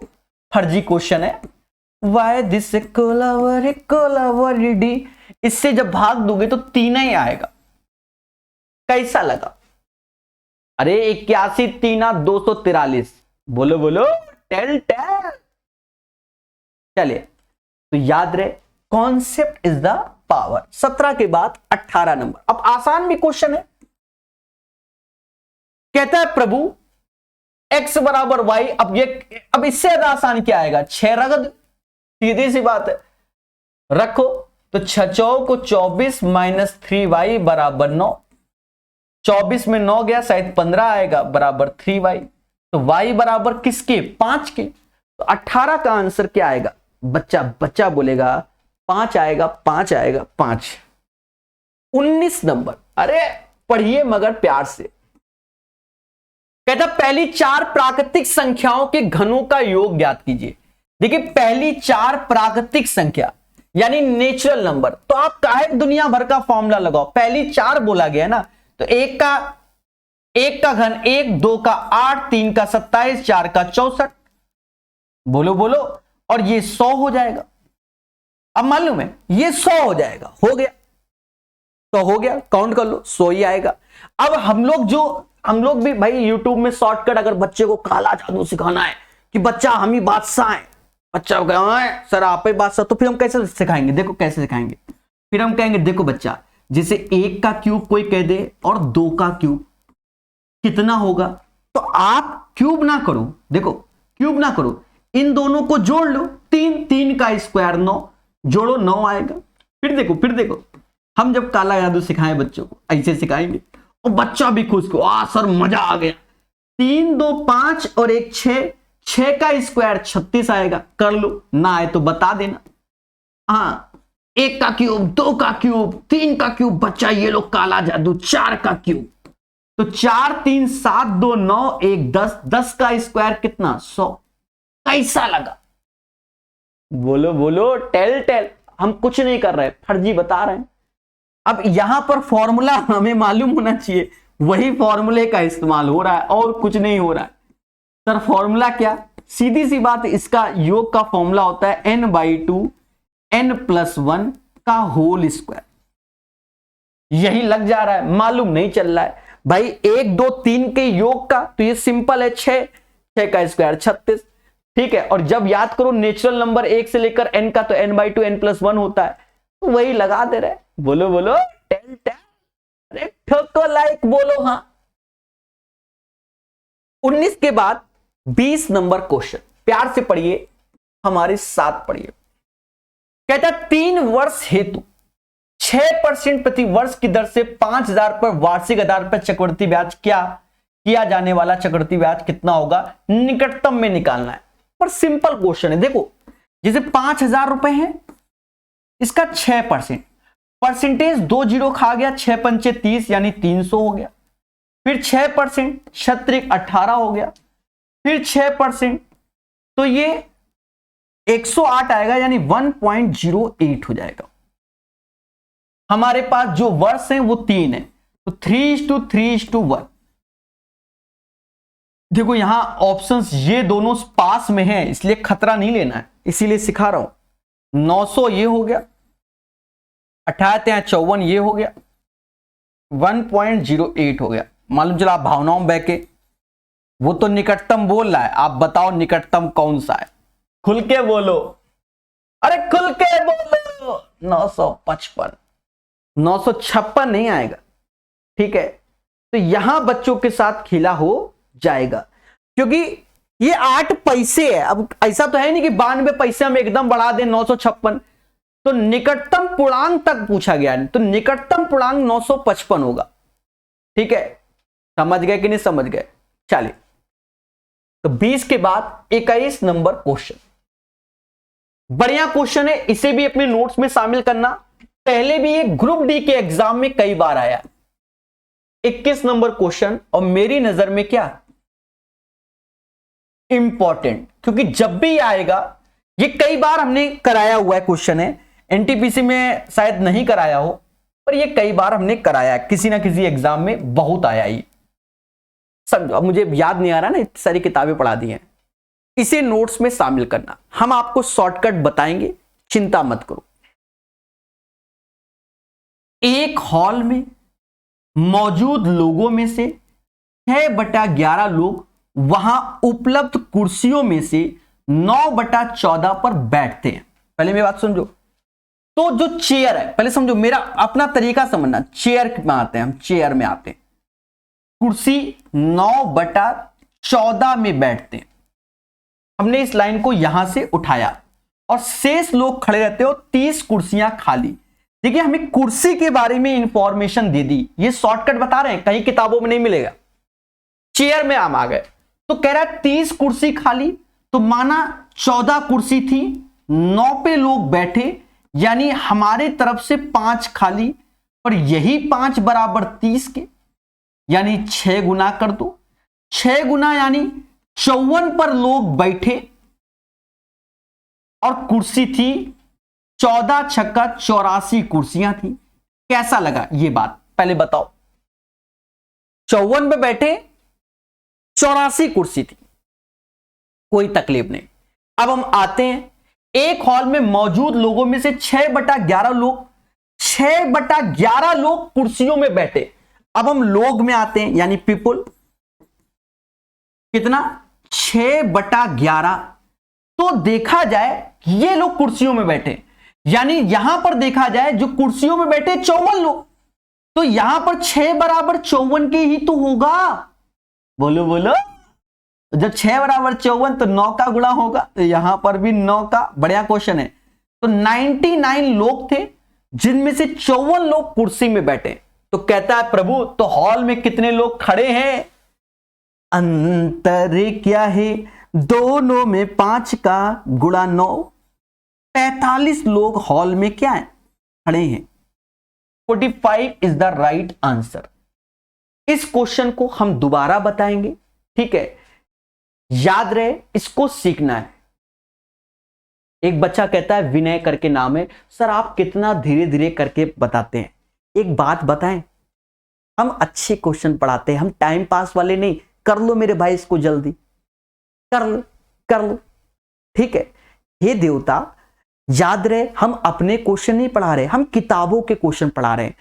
फर्जी क्वेश्चन है, वाई दिस डी, इससे जब भाग दोगे तो 3 ही आएगा। कैसा लगा? अरे 81 3 243, बोलो बोलो, टेल टेल। चलिए, तो याद रहे कॉन्सेप्ट इज द पावर। 17 के बाद 18 नंबर। अब आसान भी क्वेश्चन है। कहता है प्रभु x बराबर y, अब इससे ज्यादा आसान क्या आएगा? 6 रख दो, सीधी सी बात है, रखो तो 6 को 24 माइनस 3y बराबर 9। 24 में 9 गया, शायद 15 आएगा, बराबर 3y। तो y बराबर किसके? 5 के। तो 18 का आंसर क्या आएगा? बच्चा बोलेगा 5 आएगा, 5 आएगा, 5। 19 नंबर। अरे पढ़िए मगर प्यार से। कहता पहली 4 प्राकृतिक संख्याओं के घनों का योग ज्ञात कीजिए। देखिए पहली 4 प्राकृतिक संख्या यानी नेचुरल नंबर, तो आप काहे दुनिया भर का फॉर्मूला लगाओ, पहली 4 बोला गया ना, तो 1 का घन 1, 2 का 8, 3 का 27, 4 का 64, बोलो बोलो, और ये 100 हो जाएगा। अब मालूम है ये 100 हो जाएगा, हो गया तो हो गया, काउंट कर लो 100 ही आएगा। अब हम लोग भी भाई यूट्यूब में शॉर्टकट, अगर बच्चे को काला जादू सिखाना है कि बच्चा हम ही बादशाह हैं, बच्चा कहे सर आप ही बादशाह, तो फिर हम कैसे सिखाएंगे? देखो कैसे सिखाएंगे, फिर हम कहेंगे देखो बच्चा, जैसे 1 का क्यूब कोई कह दे और 2 का क्यूब कितना होगा, तो आप क्यूब ना करो, देखो क्यूब ना करो, इन दोनों को जोड़ लो, 3 का स्क्वायर 9, जोड़ो 9 आएगा। फिर देखो हम जब काला जादू सिखाएं बच्चों को, ऐसे सिखाएंगे और बच्चा भी खुश को, सर मजा आ गया, 3 2 5 और 1 6, 6 का स्क्वायर 36 आएगा, कर लो, ना आए तो बता देना। हाँ 1 का क्यूब, 2 का क्यूब, 3 का क्यूब, बच्चा ये लो काला जादू 4 का क्यूब, तो 4 3 7 2 9 1 10, 10 का स्क्वायर कितना? 100। कैसा लगा? बोलो बोलो, टेल। हम कुछ नहीं कर रहे, फर्जी बता रहे हैं। अब यहां पर फॉर्मूला हमें मालूम होना चाहिए, वही फॉर्मूले का इस्तेमाल हो रहा है और कुछ नहीं हो रहा है। सर फॉर्मूला क्या? सीधी सी बात, इसका योग का फॉर्मूला होता है n/2 n+1 का होल स्क्वायर। यही लग जा रहा है, मालूम नहीं चल रहा है भाई। 1 2 3 के योग का तो ये सिंपल है, 6 का स्क्वायर 36, ठीक है। और जब याद करो नेचुरल नंबर 1 से लेकर n का, तो n/2 n+1 होता है, तो वही लगा दे रहे। बोलो बोलो, टेल। अरे ठोको लाइक बोलो। हाँ 19 के बाद 20 नंबर क्वेश्चन, प्यार से पढ़िए, हमारे साथ पढ़िए। कहता 3 वर्ष हेतु 6% प्रति वर्ष की दर से 5000 पर वार्षिक आधार पर चक्रवृद्धि ब्याज क्या किया जाने वाला चक्रवृद्धि ब्याज कितना होगा, निकटतम में निकालना है। पर सिंपल क्वेश्चन है, देखो जैसे 5000 रुपए है, इसका 6%, परसेंटेज 2 जीरो खा गया, 6 पंचे 30 यानी 300 हो गया, फिर 6% क्षत्रिक 18 हो गया, फिर 6%, तो ये 108 आएगा यानी 1.08 हो जाएगा। हमारे पास जो वर्ष हैं वो 3 है, तो 3:3:1। देखो यहां ऑप्शंस ये दोनों पास में हैं, इसलिए खतरा नहीं लेना है, इसीलिए सिखा रहा हूं। 900 ये हो गया, 5854 ये हो गया, 1.08 हो गया। मालूम चला आप भावनाओं में बह के, वो तो निकटतम बोल रहा है, आप बताओ निकटतम कौन सा है, खुल के बोलो, अरे खुल के बोलो। 955, 956 नहीं आएगा, ठीक है। तो यहां बच्चों के साथ खेला हो जाएगा, क्योंकि ये 8 पैसे है। अब ऐसा तो है नहीं कि 92 पैसे हम एकदम बढ़ा दें 956, तो निकटतम पूर्णांक तक पूछा गया है, तो निकटतम पूर्णांक 955 होगा, ठीक है। समझ गए कि नहीं समझ गए? चलिए, तो 20 के बाद 21 नंबर क्वेश्चन, बढ़िया क्वेश्चन है, इसे भी अपने नोट्स में शामिल करना। पहले भी ये ग्रुप डी के एग्जाम में कई बार आया। 21 नंबर क्वेश्चन, और मेरी नजर में क्या इंपॉर्टेंट, क्योंकि जब भी आएगा, ये कई बार हमने कराया हुआ है क्वेश्चन है, एनटीपीसी में शायद नहीं कराया हो, पर ये कई बार हमने कराया, किसी ना किसी एग्जाम में बहुत आया ये, समझो। अब मुझे याद नहीं आ रहा ना, इतनी सारी किताबें पढ़ा दी हैं, इसे नोट्स में शामिल करना। हम आपको शॉर्टकट बताएंगे, चिंता मत करो। एक हॉल में मौजूद लोगों में से 6/11 लोग वहां उपलब्ध कुर्सियों में से 9/14 पर बैठते हैं। पहले मेरी बात समझो, तो जो चेयर है, पहले समझो, मेरा अपना तरीका समझना, चेयर में आते हैं हम, चेयर में आते हैं, कुर्सी 9/14 में बैठते हैं। हमने इस लाइन को यहां से उठाया और शेष लोग खड़े रहते हो, 30 कुर्सियां खाली। देखिए हमें कुर्सी के बारे में इंफॉर्मेशन दे दी, ये शॉर्टकट बता रहे हैं, कहीं किताबों में नहीं मिलेगा। चेयर में हम आ गए, तो कह रहा है 30 कुर्सी खाली, तो माना 14 कुर्सी थी, 9 पे लोग बैठे, यानी हमारे तरफ से 5 खाली, और यही 5 बराबर 30 के, यानी 6 गुना कर दो। 6 गुना यानी 54 पर लोग बैठे, और कुर्सी थी 14 छक्का 84 कुर्सियां थी। कैसा लगा ये बात पहले बताओ? 54 पे बैठे, 84 कुर्सी थी, कोई तकलीफ नहीं। अब हम आते हैं, एक हॉल में मौजूद लोगों में से 6/11 लोग, 6/11 लोग कुर्सियों में बैठे। अब हम लोग में आते हैं, यानी पीपुल, कितना 6/11। तो देखा जाए ये लोग कुर्सियों में बैठे, यानी यहां पर देखा जाए जो कुर्सियों में बैठे 54 लोग, तो यहां पर 6 बराबर 54 के ही तो होगा। बोलो बोलो, जब 6 बराबर 54 तो 9 का गुणा होगा, तो यहां पर भी 9 का। बढ़िया क्वेश्चन है। तो 99 लोग थे, जिनमें से 54 लोग कुर्सी में बैठे। तो कहता है प्रभु, तो हॉल में कितने लोग खड़े हैं? अंतर क्या है दोनों में? 5 का गुणा 9, 45 लोग हॉल में क्या है? खड़े हैं। 45 इज द राइट आंसर। इस क्वेश्चन को हम दोबारा बताएंगे, ठीक है? याद रहे, इसको सीखना है। एक बच्चा कहता है, विनय करके नाम है, सर आप कितना धीरे धीरे करके बताते हैं। एक बात बताएं, हम अच्छे क्वेश्चन पढ़ाते हैं, हम टाइम पास वाले नहीं। कर लो मेरे भाई, इसको जल्दी कर लो, ठीक है? हे देवता, याद रहे, हम अपने क्वेश्चन नहीं पढ़ा रहे, हम किताबों के क्वेश्चन पढ़ा रहे हैं।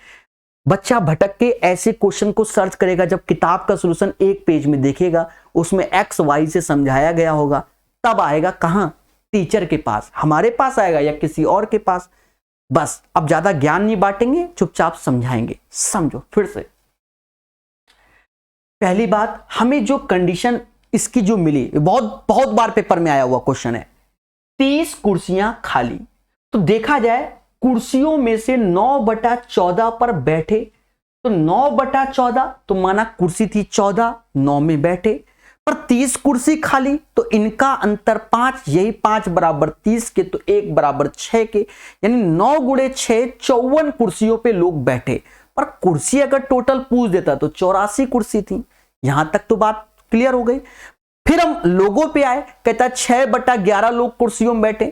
बच्चा भटक के ऐसे क्वेश्चन को सर्च करेगा, जब किताब का सॉल्यूशन एक पेज में देखेगा, उसमें एक्स वाई से समझाया गया होगा, तब आएगा कहां? टीचर के पास, हमारे पास आएगा या किसी और के पास। बस अब ज्यादा ज्ञान नहीं बांटेंगे, चुपचाप समझाएंगे। समझो फिर से। पहली बात, हमें जो कंडीशन इसकी जो मिली, बहुत बार पेपर में आया हुआ क्वेश्चन है, 30 कुर्सियां खाली। तो देखा जाए कुर्सियों में से 9/14 पर बैठे, तो 9/14 तो माना कुर्सी थी 14, 9 में बैठे, पर 30 कुर्सी खाली, तो इनका अंतर 5, यही 5 बराबर 30 के, तो 1 बराबर 6 के, यानी 9 गुणे 6, 54 कुर्सियों पे लोग बैठे। पर कुर्सी अगर टोटल पूछ देता तो 84 कुर्सी थी। यहां तक तो बात क्लियर हो गई। फिर हम लोगों पे आए, कहता 6/11 लोग कुर्सियों में बैठे,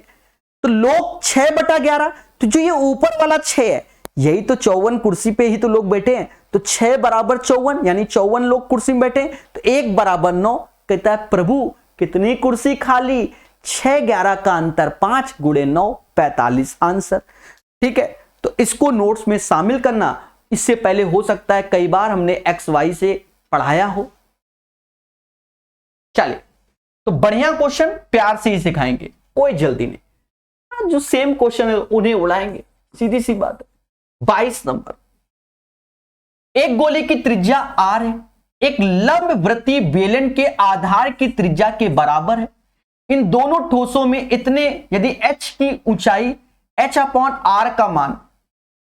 तो लोग 6/11, तो जो ये ऊपर वाला 6 है, यही तो 54 कुर्सी पे ही तो लोग बैठे हैं, तो 6 बराबर 54 यानी 54 लोग कुर्सी में बैठे हैं, तो 1 बराबर 9। कहता है प्रभु कितनी कुर्सी खाली, 6 11 का अंतर 5 गुणे 9 45 आंसर। ठीक है, तो इसको नोट्स में शामिल करना। इससे पहले हो सकता है कई बार हमने एक्स वाई से पढ़ाया हो। चलिए, तो बढ़िया क्वेश्चन प्यार से ही सिखाएंगे, कोई जल्दी नहीं। जो सेम क्वेश्चन है उन्हें उड़ाएंगे, सीधी सी बात है। 22 नंबर, एक गोले की त्रिज्या r है, एक लंब वृत्तीय बेलन के आधार की त्रिज्या के बराबर है। इन दोनों ठोसों में इतने यदि h की ऊंचाई h/r का मान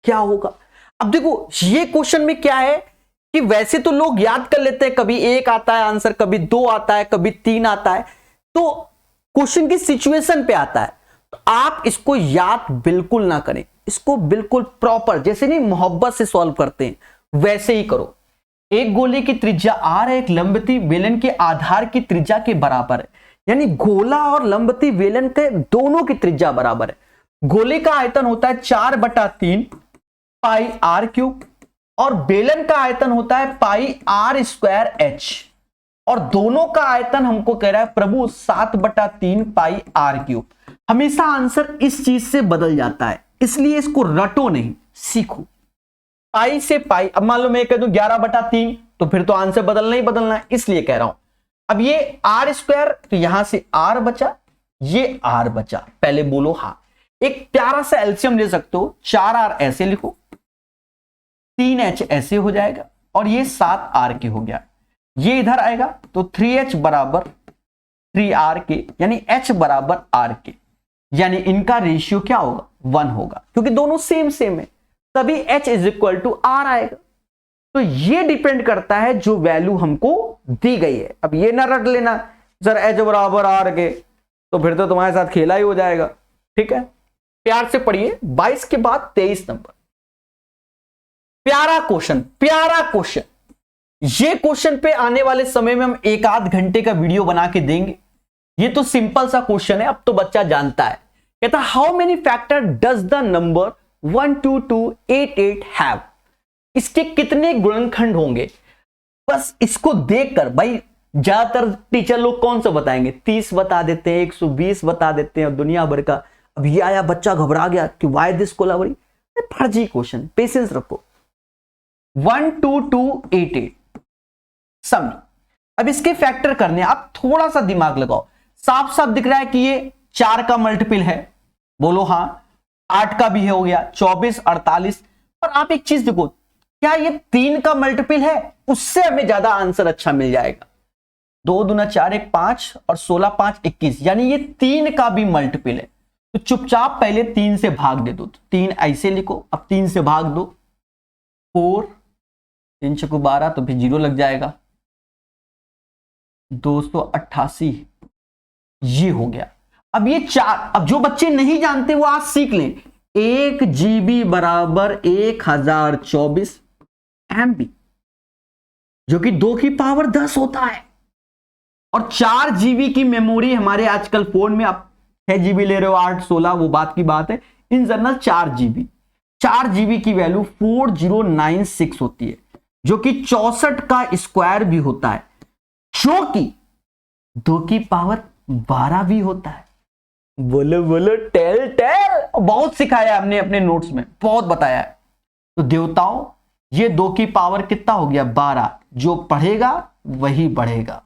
क्या होगा। अब देखो ये क्वेश्चन में क्या है कि वैसे तो लोग याद कर लेते हैं, कभी 1 आता है आंसर, कभी 2 आता है, कभी 3 आता है, तो क्वेश्चन की सिचुएशन पे आता है। तो आप इसको याद बिल्कुल ना करें, इसको बिल्कुल प्रॉपर, जैसे नहीं मोहब्बत से सॉल्व करते हैं वैसे ही करो। एक गोले की त्रिज्या r है, एक लंबवती बेलन के आधार की त्रिज्या के बराबर है, यानी गोला और लंबवती बेलन के दोनों की त्रिज्या बराबर है। गोले का आयतन होता है 4/3 पाई r क्यूब और बेलन का आयतन होता है पाई r² h, और दोनों का आयतन हमको कह रहा है प्रभु 7/3 पाई r क्यूब। हमेशा आंसर इस चीज से बदल जाता है, इसलिए इसको रटो नहीं, सीखो। पाई से पाई, अब मान लो मैं कह दूं 11/3, तो फिर तो आंसर बदलना ही बदलना है, इसलिए कह रहा हूं। अब ये r², तो यहां से r बचा, ये r बचा, पहले बोलो हाँ। एक प्यारा सा एलसीएम ले सकते हो, 4r ऐसे लिखो, 3h ऐसे हो जाएगा, और ये 7r के हो गया। ये इधर आएगा तो 3h बराबर 3r के, यानी h बराबर r के, यानी इनका रेशियो क्या होगा 1 होगा, क्योंकि दोनों सेम सेम है, तभी h = r आएगा। तो ये डिपेंड करता है जो वैल्यू हमको दी गई है। अब ये ना रट लेना सर h बराबर r के, तो फिर तो तुम्हारे साथ खेला ही हो जाएगा। ठीक है, प्यार से पढ़िए। 22 के बाद 23 नंबर, प्यारा क्वेश्चन, प्यारा क्वेश्चन। ये क्वेश्चन पे आने वाले समय में हम 1 आध घंटे का वीडियो बना के देंगे। ये तो सिंपल सा क्वेश्चन है, अब तो बच्चा जानता है। कहता how many factor does the number 12288 have, इसके कितने गुणनखंड होंगे। बस इसको देखकर भाई ज्यादातर टीचर लोग कौन सा बताएंगे, 30 बता देते हैं, 120 बता देते हैं, और दुनिया भर का। अब ये आया, बच्चा घबरा गया कि वाई दिस कोलाबरी, फर्जी क्वेश्चन, पेशेंस रखो। 12288 समझ। अब इसके फैक्टर करने, आप थोड़ा सा दिमाग लगाओ। साफ साफ दिख रहा है कि ये 4 का मल्टीपल है, बोलो हाँ। 8 का भी हो गया, 24 48। और आप एक चीज देखो, क्या ये 3 का मल्टीपल है, उससे हमें ज्यादा आंसर अच्छा मिल जाएगा। 2 दूना 4 1 5 और 16 5 21, यानी ये 3 का भी मल्टीपल है। तो चुपचाप पहले 3 से भाग दे दो, 3 ऐसे लिखो, अब 3 से भाग दो, 4 3 6 12, तो फिर 0 लग जाएगा, 288 ये हो गया। अब ये 4, अब जो बच्चे नहीं जानते वो आज सीख लें। 1 GB बराबर 1024 MB, जो कि 2 की पावर 10 होता है। और 4 GB की मेमोरी हमारे आजकल फोन में, आप 6 GB ले रहे हो, 8 16 वो बात की बात है। इन जनरल 4 GB की वैल्यू 4096 होती है, जो कि 64 का स्क्वायर भी होता है, जो कि 2 की पावर 12 भी होता है। बोलो बोलो, टेल टेल। बहुत सिखाया हमने अपने नोट्स में, बहुत बताया है। तो देवताओं, ये 2 की पावर कितना हो गया 12, जो पढ़ेगा वही बढ़ेगा।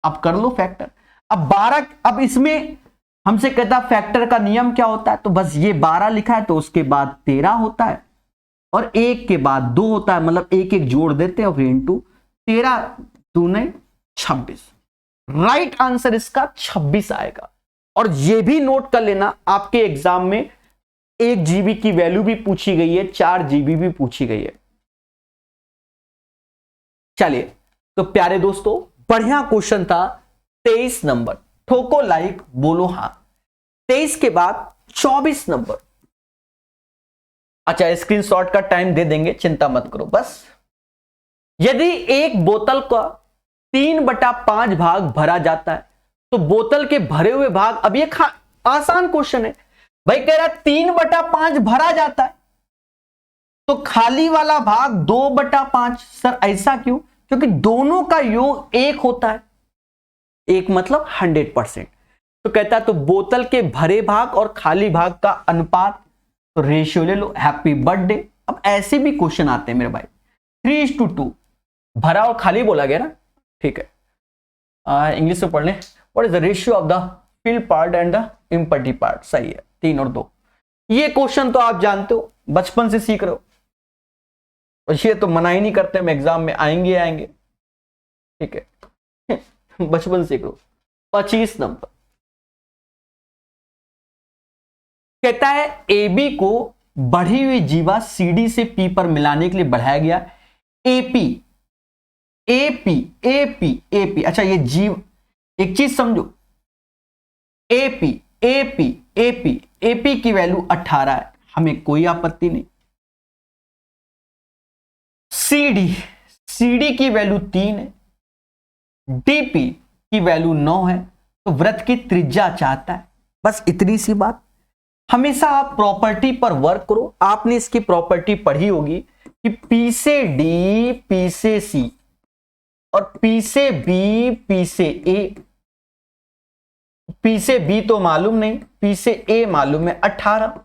अब कर लो फैक्टर। अब 12, अब इसमें हमसे कहता फैक्टर का नियम क्या होता है, तो बस ये 12 लिखा है तो उसके बाद 13 होता है, और 1 के बाद 2 होता है, मतलब 1 1 जोड़ देते हैं और फिर इंटू 13 दूने 26। राइट आंसर इसका 26 आएगा। और ये भी नोट कर लेना, आपके एग्जाम में 1 GB की वैल्यू भी पूछी गई है, 4 GB भी पूछी गई है। चलिए, तो प्यारे दोस्तों, बढ़िया क्वेश्चन था। 23 नंबर, ठोको लाइक, बोलो हाँ। 23 के बाद 24 नंबर। अच्छा, स्क्रीनशॉट का टाइम दे देंगे, चिंता मत करो। बस यदि एक बोतल का 3/5 भाग भरा जाता है, तो बोतल के भरे हुए भाग, अब ये आसान क्वेश्चन है भाई, कह रहा है 3/5 भरा जाता है, तो खाली वाला भाग 2/5। सर ऐसा क्यों? क्योंकि दोनों का योग 1 होता है। 1 मतलब 100%। तो कहता है तो बोतल के भरे भाग और खाली भाग का अनुपात, तो रेशियो ले लो। Happy birthday. अब ऐसे भी क्वेश्चन आते हैं मेरे भाई। 3:2 भरा और खाली बोला गया ना, ठीक है। इंग्लिश में पढ़ लें। What is the ratio of the fill part and the empty part? सही है, 3 और 2। ये क्वेश्चन तो आप जानते हो, बचपन से सीख रहे हो, और ये तो मना ही नहीं करते हम एग्जाम में आएंगे, ठीक है। बचपन से सीख रहे हो। 25 नंबर कहता है AB को बढ़ी हुई जीवा CD से P पर मिलाने के लिए बढ़ाया गया। AP। अच्छा ये जीव, एक चीज समझो, AP की वैल्यू 18 है, हमें कोई आपत्ति नहीं। CD की वैल्यू 3 है, DP की वैल्यू 9 है, तो वृत्त की त्रिज्या चाहता है। बस इतनी सी बात। हमेशा आप प्रॉपर्टी पर वर्क करो। आपने इसकी प्रॉपर्टी पढ़ी होगी कि P से D, P से C और P से B, P से A। P से B तो मालूम नहीं, P से A मालूम है 18।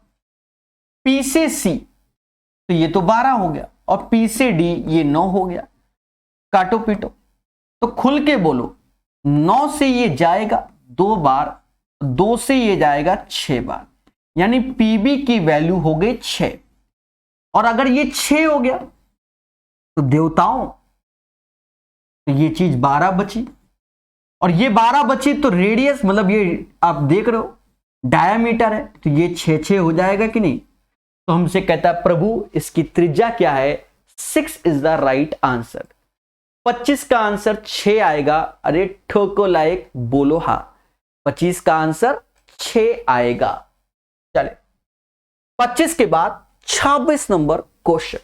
P से C तो ये तो 12 हो गया, और P से D ये 9 हो गया। काटो पीटो, तो खुल के बोलो। 9 से ये जाएगा 2 बार, 2 से ये जाएगा 6 बार, यानी PB की वैल्यू हो गई 6। और अगर ये 6 हो गया तो देवताओं, तो ये चीज 12 बची, और ये 12 बची तो रेडियस, मतलब ये आप देख रहे हो डायामीटर है, तो ये 6 हो जाएगा कि नहीं? तो हमसे कहता है प्रभु इसकी त्रिज्या क्या है? 6 इज द राइट आंसर। 25 का आंसर 6 आएगा। अरे ठोको लायक बोलो हा। 25 का आंसर 6 आएगा। चले 25 के बाद 26 number question.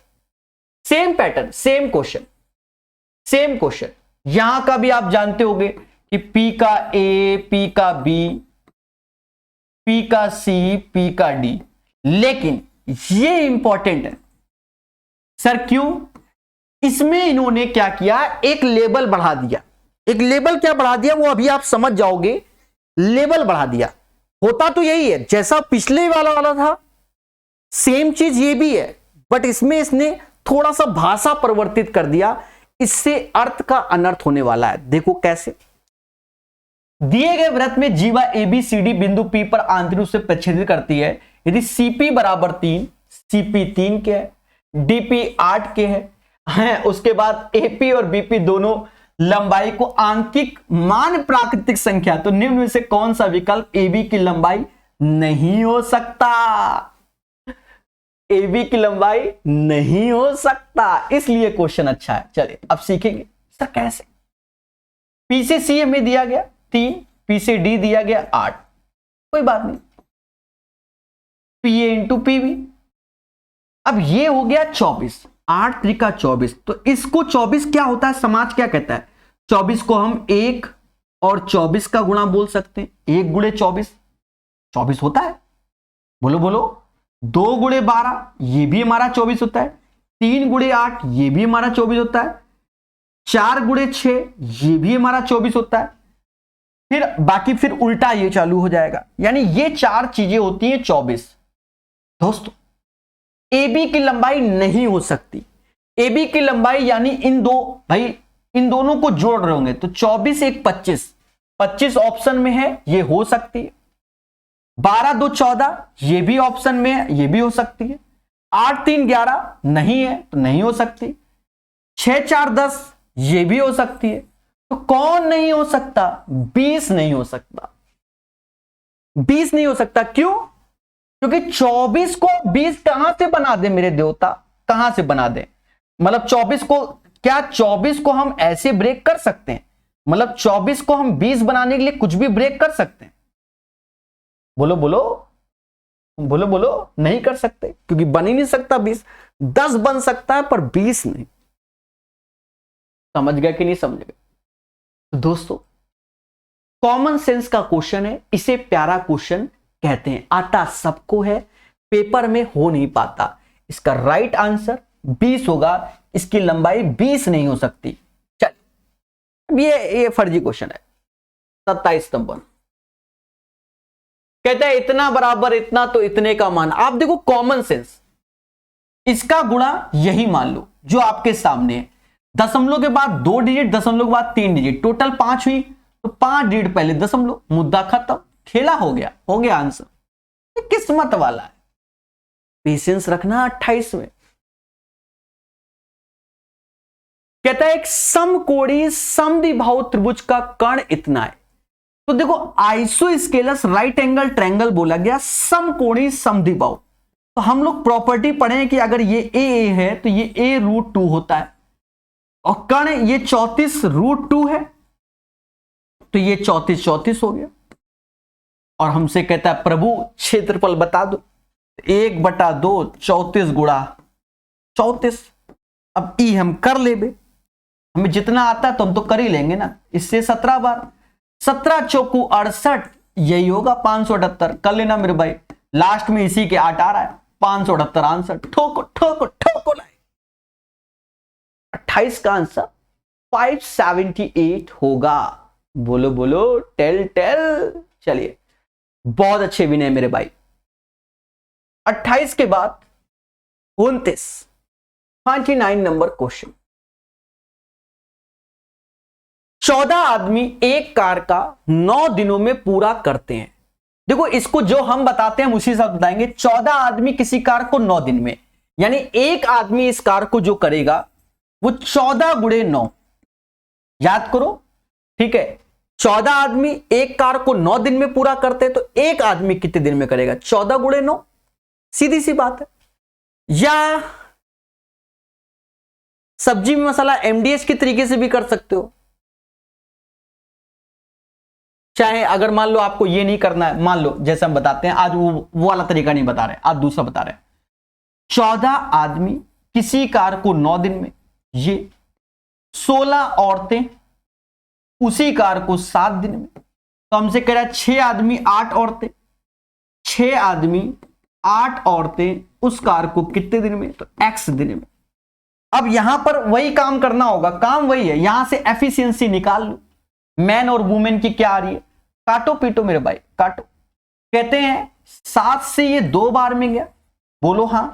Same pattern, same question. यहां का भी आप जानते होंगे कि P का A, P का B, P का C, P का D, लेकिन ये इंपॉर्टेंट है। सर क्यों? इसमें इन्होंने क्या किया? एक लेबल बढ़ा दिया। एक लेबल क्या बढ़ा दिया वो अभी आप समझ जाओगे। लेबल बढ़ा दिया। होता तो यही है जैसा पिछले वाला था, सेम चीज ये भी है, बट इसमें इसने थोड़ा सा भाषा परिवर्तित कर दिया। इससे अर्थ का अनर्थ होने वाला है। देखो कैसे। दिए गए वृत्त में जीवा ABCD बिंदु P पर आंतरिक रूप से प्रच्छेदित करती है। यदि CP बराबर 3, CP 3 के है, DP 8 के है, उसके बाद AP और BP दोनों लंबाई को आंकिक मान प्राकृतिक संख्या, तो निम्न में से कौन सा विकल्प AB की लंबाई नहीं हो सकता? AB की लंबाई नहीं हो सकता, इसलिए क्वेश्चन अच्छा है। चलिए अब सीखेंगे सर कैसे। P से C हमें दिया गया 3, P से D दिया गया 8, कोई बात नहीं। PA इंटू PB, अब ये हो गया 24, 8 त्रिका 24, तो इसको 24 क्या होता है? समाज क्या कहता है? 24 को हम 1 और 24 का गुणा बोल सकते हैं। 1 गुणे 24 होता है। बोलो बोलो। 2 गुणे 12 ये भी हमारा 24 होता है। 3 गुणे 8 ये भी हमारा 24 होता है। 4 गुणे 6 ये भी हमारा 24 होता है। फिर बाकी फिर उल्टा ये चालू हो जाएगा, यानी ये 4 चीजें होती हैं 24। दोस्तों AB की लंबाई नहीं हो सकती। AB की लंबाई यानी इन दोनों को जोड़ रहे होंगे तो 24 एक 25 ऑप्शन में है, ये हो सकती है। 12 2 14 ये भी ऑप्शन में है, ये भी हो सकती है। 8 3 11 नहीं है तो नहीं हो सकती। 6 4 10 ये भी हो सकती है। तो कौन नहीं हो सकता? 20 नहीं हो सकता। 20 नहीं हो सकता। क्यों? क्योंकि 24 को 20 कहां से बना दे मेरे देवता? कहां से बना दे? मतलब 24 को, क्या 24 को हम ऐसे ब्रेक कर सकते हैं? मतलब 24 को हम 20 बनाने के लिए कुछ भी ब्रेक कर सकते हैं? बोलो बोलो बोलो बोलो, नहीं कर सकते, क्योंकि बन ही नहीं सकता 20। 10 बन सकता है पर 20 नहीं। समझ गया कि नहीं समझ गया? तो दोस्तों कॉमन सेंस का क्वेश्चन है, इसे प्यारा क्वेश्चन कहते हैं। आता सबको है, पेपर में हो नहीं पाता। इसका राइट आंसर 20 होगा, इसकी लंबाई 20 नहीं हो सकती। चल, अब ये फर्जी क्वेश्चन है। 27 नंबर कहता है इतना बराबर इतना तो इतने का मान। आप देखो कॉमन सेंस, इसका गुणा यही मान लो जो आपके सामने है, दशमलव के बाद 2 डिजिट, दशमलव के बाद 3 डिजिट, टोटल 5 हुई तो 5 डिजिट पहले दशमलव, मुद्दा खत्म, खेला हो गया आंसर। ये किस्मत वाला है, पेशेंस रखना 28 में। कहता है एक समकोणीय समद्विबाहु त्रिभुज का कर्ण इतना है। तो देखो आइसोस्केलस राइट एंगल ट्रायंगल बोला गया, समकोणीय समद्विबाहु। तो हम लोग प्रॉपर्टी पढ़े हैं कि अगर ये ए है तो ये a√2 होता है, और कर्ण ये 34√2 है, तो ये 34 हो गया। और हमसे कहता है प्रभु क्षेत्रफल बता दो, 1/2 34 गुणा 34। अब ई हम कर ले बे, हमें जितना आता है तो हम तो कर ही लेंगे ना, इससे 17 बार, 17 चौकू 68, यही होगा 578। कर लेना मेरे भाई, लास्ट में इसी के 8 आ रहा है, 578 आंसर। ठोको ठोको ठोको लाए। 28 का आंसर 578 होगा। बोलो बोलो, टेल टेल। चलिए, बहुत अच्छे विनय मेरे भाई। 28 के बाद 29 नंबर क्वेश्चन। 14 आदमी एक कार का 9 दिनों में पूरा करते हैं। देखो इसको जो हम बताते हैं हम उसी से बताएंगे। 14 आदमी किसी कार को 9 दिन में, यानी एक आदमी इस कार को जो करेगा वो 14 गुणे 9, याद करो, ठीक है। 14 आदमी एक कार को 9 दिन में पूरा करते हैं, तो एक आदमी कितने दिन में करेगा? 14 गुणे 9, सीधी सी बात है। या सब्जी में मसाला एमडीएस के तरीके से भी कर सकते हो, चाहे अगर मान लो आपको ये नहीं करना है, मान लो जैसे हम बताते हैं आज वो वाला तरीका नहीं बता रहे, आज दूसरा बता रहे हैं। 14 आदमी किसी कार को 9 दिन में, ये 16 औरतें उसी कार को 7 दिन में, तो हमसे कह रहा है 6 आदमी 8 औरतें, 6 आदमी 8 औरतें उस कार को कितने दिन में? तो x दिन में। अब यहां पर वही काम करना होगा, काम वही है, यहां से एफिशिएंसी निकाल लो। मैन और वुमेन की क्या आ रही है? काटो पीटो मेरे भाई, काटो। कहते हैं 7 से ये 2 बार में गया, बोलो हां।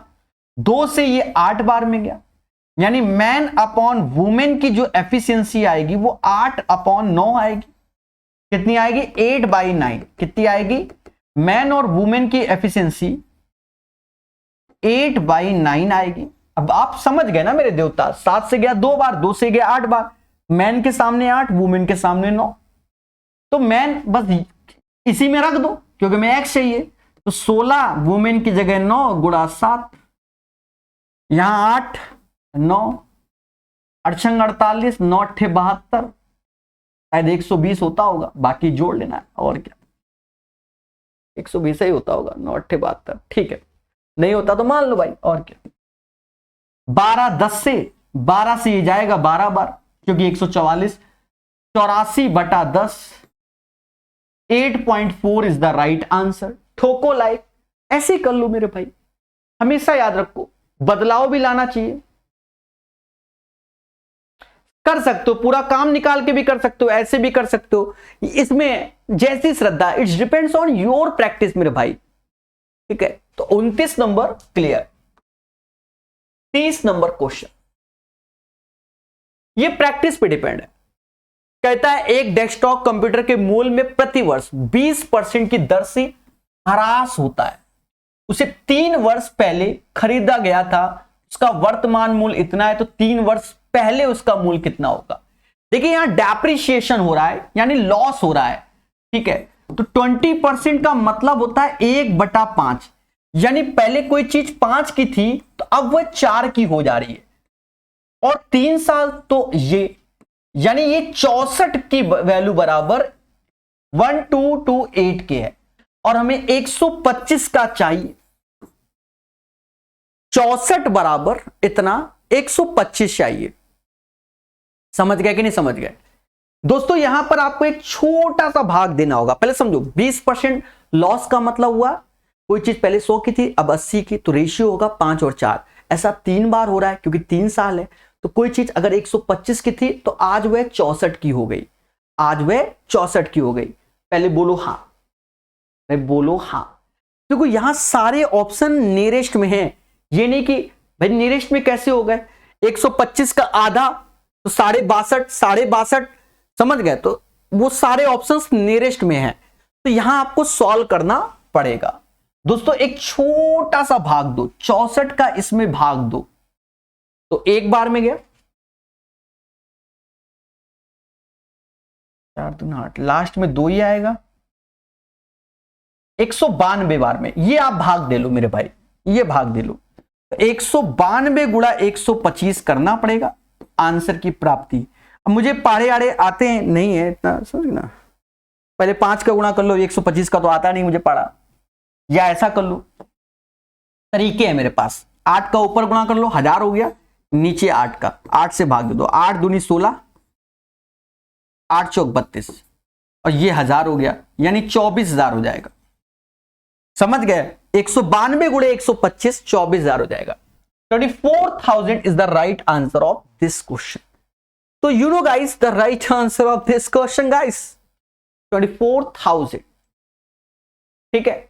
2 से ये 8 बार में गया, यानी मैन अपॉन वुमेन की जो एफिशिएंसी आएगी वो 8/9 आएगी। कितनी आएगी? 8/9। कितनी आएगी? मैन और वुमेन की एफिशिएंसी 8/9 आएगी। अब आप समझ गए ना मेरे देवता, 7 से गया 2 बार, 2 से गया 8 बार, मैन के सामने 8, वुमेन के सामने 9, तो मैन बस इसी में रख दो क्योंकि मैं x चाहिए। तो 16 वुमेन की जगह 9 गुणा 7, यहां 8 9 8 48, 9 8 72, शायद 120 होता होगा, बाकी जोड़ लेना है और क्या, 120 ही होता होगा, 9 8 72, ठीक है। नहीं होता तो मान लो भाई, और क्या। 12 से ये जाएगा 12 बार क्योंकि 144, 84/10, 8.4 इज द राइट आंसर। ठोको लाइक, ऐसे कर लो मेरे भाई, हमेशा याद रखो बदलाव भी लाना चाहिए। कर सकते हो, पूरा काम निकाल के भी कर सकते हो, ऐसे भी कर सकते हो, इसमें जैसी श्रद्धा, it's depends on your practice मेरे भाई, ठीक है। तो 29 नंबर क्लियर। 30 नंबर क्वेश्चन, ये प्रैक्टिस पे डिपेंड है। कहता है एक डेस्कटॉप कंप्यूटर के मूल्य में प्रतिवर्ष 20% की दर से ह्रास होता है। उसे 3 वर्ष पहले खरीदा गया था, उसका वर्तमान मूल्य इतना है, तो 3 वर्ष पहले उसका मूल्य कितना होगा? देखिए यहां डेप्रिसिएशन हो रहा है, यानी लॉस हो रहा है, ठीक है। तो 20% का मतलब होता है 1/5, यानी पहले कोई चीज 5 की थी तो अब वह 4 की हो जा रही है, और 3 साल तो ये, यानी ये 64 की वैल्यू बराबर 1228 के है, और हमें 125 का चाहिए। 64 बराबर इतना, 125 चाहिए। समझ गए कि नहीं समझ गए दोस्तों? यहां पर आपको एक छोटा सा भाग देना होगा। पहले समझो 20% लॉस का मतलब हुआ कोई चीज पहले 100 की थी अब 80 की, तो रेशियो होगा 5 और 4। ऐसा 3 बार हो रहा है क्योंकि 3 साल है। तो कोई चीज अगर 125 की थी तो आज वह 64 की हो गई, आज वह 64 की हो गई। पहले बोलो हाँ, बोलो हाँ। देखो यहां सारे ऑप्शन नियरेस्ट में हैं, ये नहीं कि भाई नियरेस्ट में कैसे हो गए, 125 का आधा तो 62.5, 62.5, समझ गए। तो वो सारे ऑप्शंस नियरेस्ट में हैं, तो यहां आपको सॉल्व करना पड़ेगा। दोस्तों एक छोटा सा भाग दो, 64 का इसमें भाग दो तो एक बार में गया 4 दूना 8, लास्ट में 2 ही आएगा, 192 बार में। ये आप भाग दे लो मेरे भाई, ये भाग दे लो। 192 गुणा 125 करना पड़ेगा आंसर की प्राप्ति। अब मुझे पाड़े आड़े आते हैं नहीं है इतना, समझ ना, पहले 5 का गुणा कर लो, 125 का तो आता नहीं मुझे पाड़ा, या ऐसा कर लो, तरीके हैं मेरे पास। 8 का ऊपर गुणा कर लो, 1000 हो गया, नीचे 8 का, 8 से भाग दे दो, 8 दूनी 16, 8 चौक 32, और ये 1000 हो गया, यानी 24,000 हो जाएगा। समझ गए, 192 गुणे 125 24,000 हो जाएगा। 24,000 is the right answer of this question. तो you know guys the right answer of this question guys 24,000। ठीक है,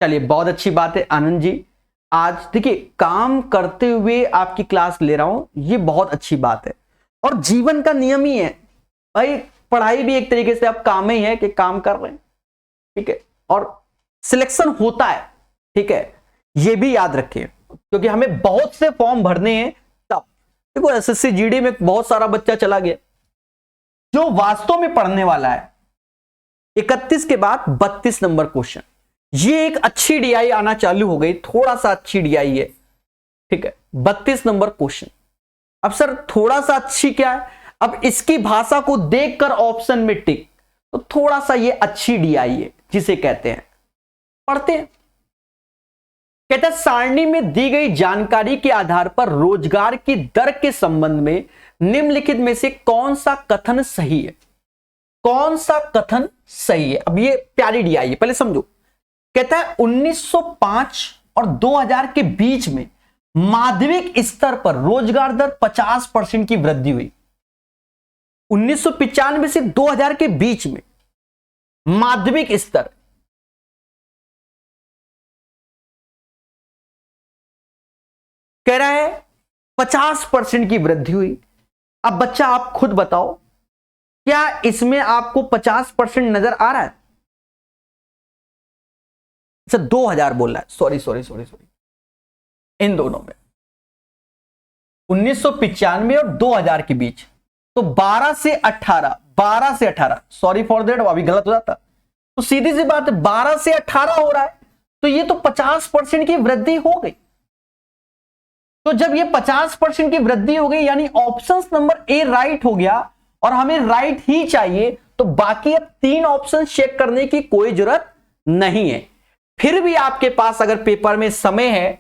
चलिए बहुत अच्छी बात है आनंद जी। आज देखिए काम करते हुए आपकी क्लास ले रहा हूं, ये बहुत अच्छी बात है। और जीवन का नियम ही है भाई, पढ़ाई भी एक तरीके से आप काम ही है कि काम कर रहे हैं, ठीक है, और सिलेक्शन होता है, ठीक है, ये भी याद रखिए, क्योंकि हमें बहुत से फॉर्म भरने हैं। तब देखो एसएससी जीडी में बहुत सारा बच्चा चला गया, जो वास्तव में पढ़ने वाला है 31 के बाद 32 नंबर क्वेश्चन, ये एक अच्छी डीआई आना चालू हो गई, थोड़ा सा अच्छी डीआई है, ठीक है, 32 नंबर क्वेश्चन। अब सर थोड़ा सा अच्छी क्या है, अब इसकी भाषा को देखकर ऑप्शन में टिक, तो थोड़ा सा ये अच्छी डीआई है जिसे कहते हैं, पढ़ते हैं। कहता है सारणी में दी गई जानकारी के आधार पर रोजगार की दर के संबंध में निम्नलिखित में से कौन सा कथन सही है, कौन सा कथन सही है। अब ये प्यारी डीआई है, पहले समझो। कहता है 1905 और 2000 के बीच में माध्यमिक स्तर पर रोजगार दर 50% की वृद्धि हुई। 1995 से 2000 के बीच में माध्यमिक स्तर, कह रहा है 50% की वृद्धि हुई। अब बच्चा आप खुद बताओ, क्या इसमें आपको 50% नजर आ रहा है? सर 2000 बोल रहा है, सॉरी, इन दोनों में 1995 और 2000 के बीच, तो 12 से 18, सॉरी फॉर दैट, अभी गलत हो जाता, तो सीधी सी बात है 12 से 18 हो रहा है, तो ये तो 50% की वृद्धि हो गई। तो जब ये 50% की वृद्धि हो गई, यानी ऑप्शन नंबर ए राइट हो गया, और हमें राइट ही चाहिए, तो बाकी अब 3 ऑप्शन चेक करने की कोई जरूरत नहीं है। फिर भी आपके पास अगर पेपर में समय है,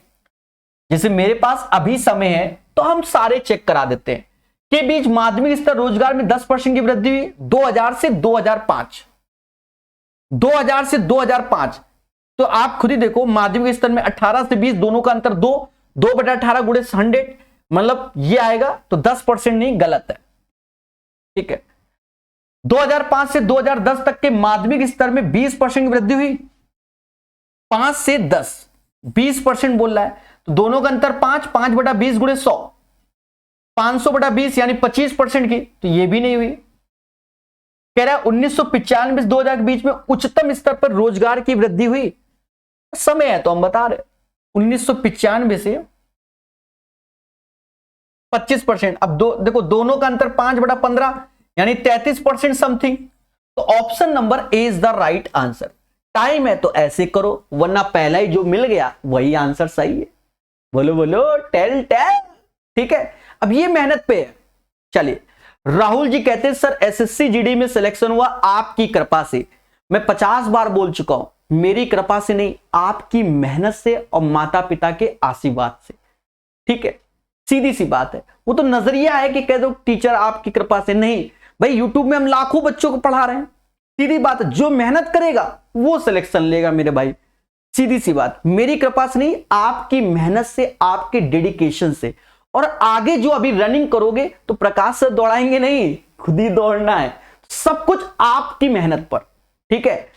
जैसे मेरे पास अभी समय है, तो हम सारे चेक करा देते हैं। के बीच माध्यमिक स्तर रोजगार में 10% की वृद्धि हुई 2000 से 2005, 2000 से 2005। तो आप खुद ही देखो, माध्यमिक स्तर में 18 से 20 दोनों का अंतर 2/18 गुणे 100, मतलब ये आएगा, तो 10% नहीं, गलत है, ठीक है। 2005 से 2010 तक के माध्यमिक स्तर में 20% की वृद्धि हुई, 5 से 10, 20% बोल रहा है, तो दोनों का अंतर 5/20 गुणे 100, 500/20 यानी 25% की, तो ये भी नहीं हुई। कह रहा है 1995 से 2000 के बीच में उच्चतम स्तर पर रोजगार की वृद्धि हुई। समय है तो हम बता रहे 1995 से 25%। अब देखो दोनों का अंतर 5/15 यानी 33% समथिंग। तो option number A is the right answer. Time है तो ऐसे करो, वरना पहला ही जो मिल गया वही आंसर सही है। बोलो बोलो, टेल। ठीक है, अब ये मेहनत पे है। चलिए, राहुल जी कहते हैं सर एसएससी जीडी में सिलेक्शन हुआ आपकी कृपा से। मैं 50 बार बोल चुका हूं, मेरी कृपा से नहीं, आपकी मेहनत से और माता पिता के आशीर्वाद से। ठीक है, सीधी सी बात है। वो तो नजरिया है कि कह दो टीचर आपकी कृपा से, नहीं भाई, यूट्यूब में हम लाखों बच्चों को पढ़ा रहे हैं, सीधी बात, जो मेहनत करेगा वो सिलेक्शन लेगा मेरे भाई, सीधी सी बात। मेरी कृपा से नहीं, आपकी मेहनत से, आपके डेडिकेशन से। और आगे जो अभी रनिंग करोगे तो प्रकाश सर दौड़ाएंगे नहीं, खुद ही दौड़ना है, सब कुछ आपकी मेहनत पर, ठीक है,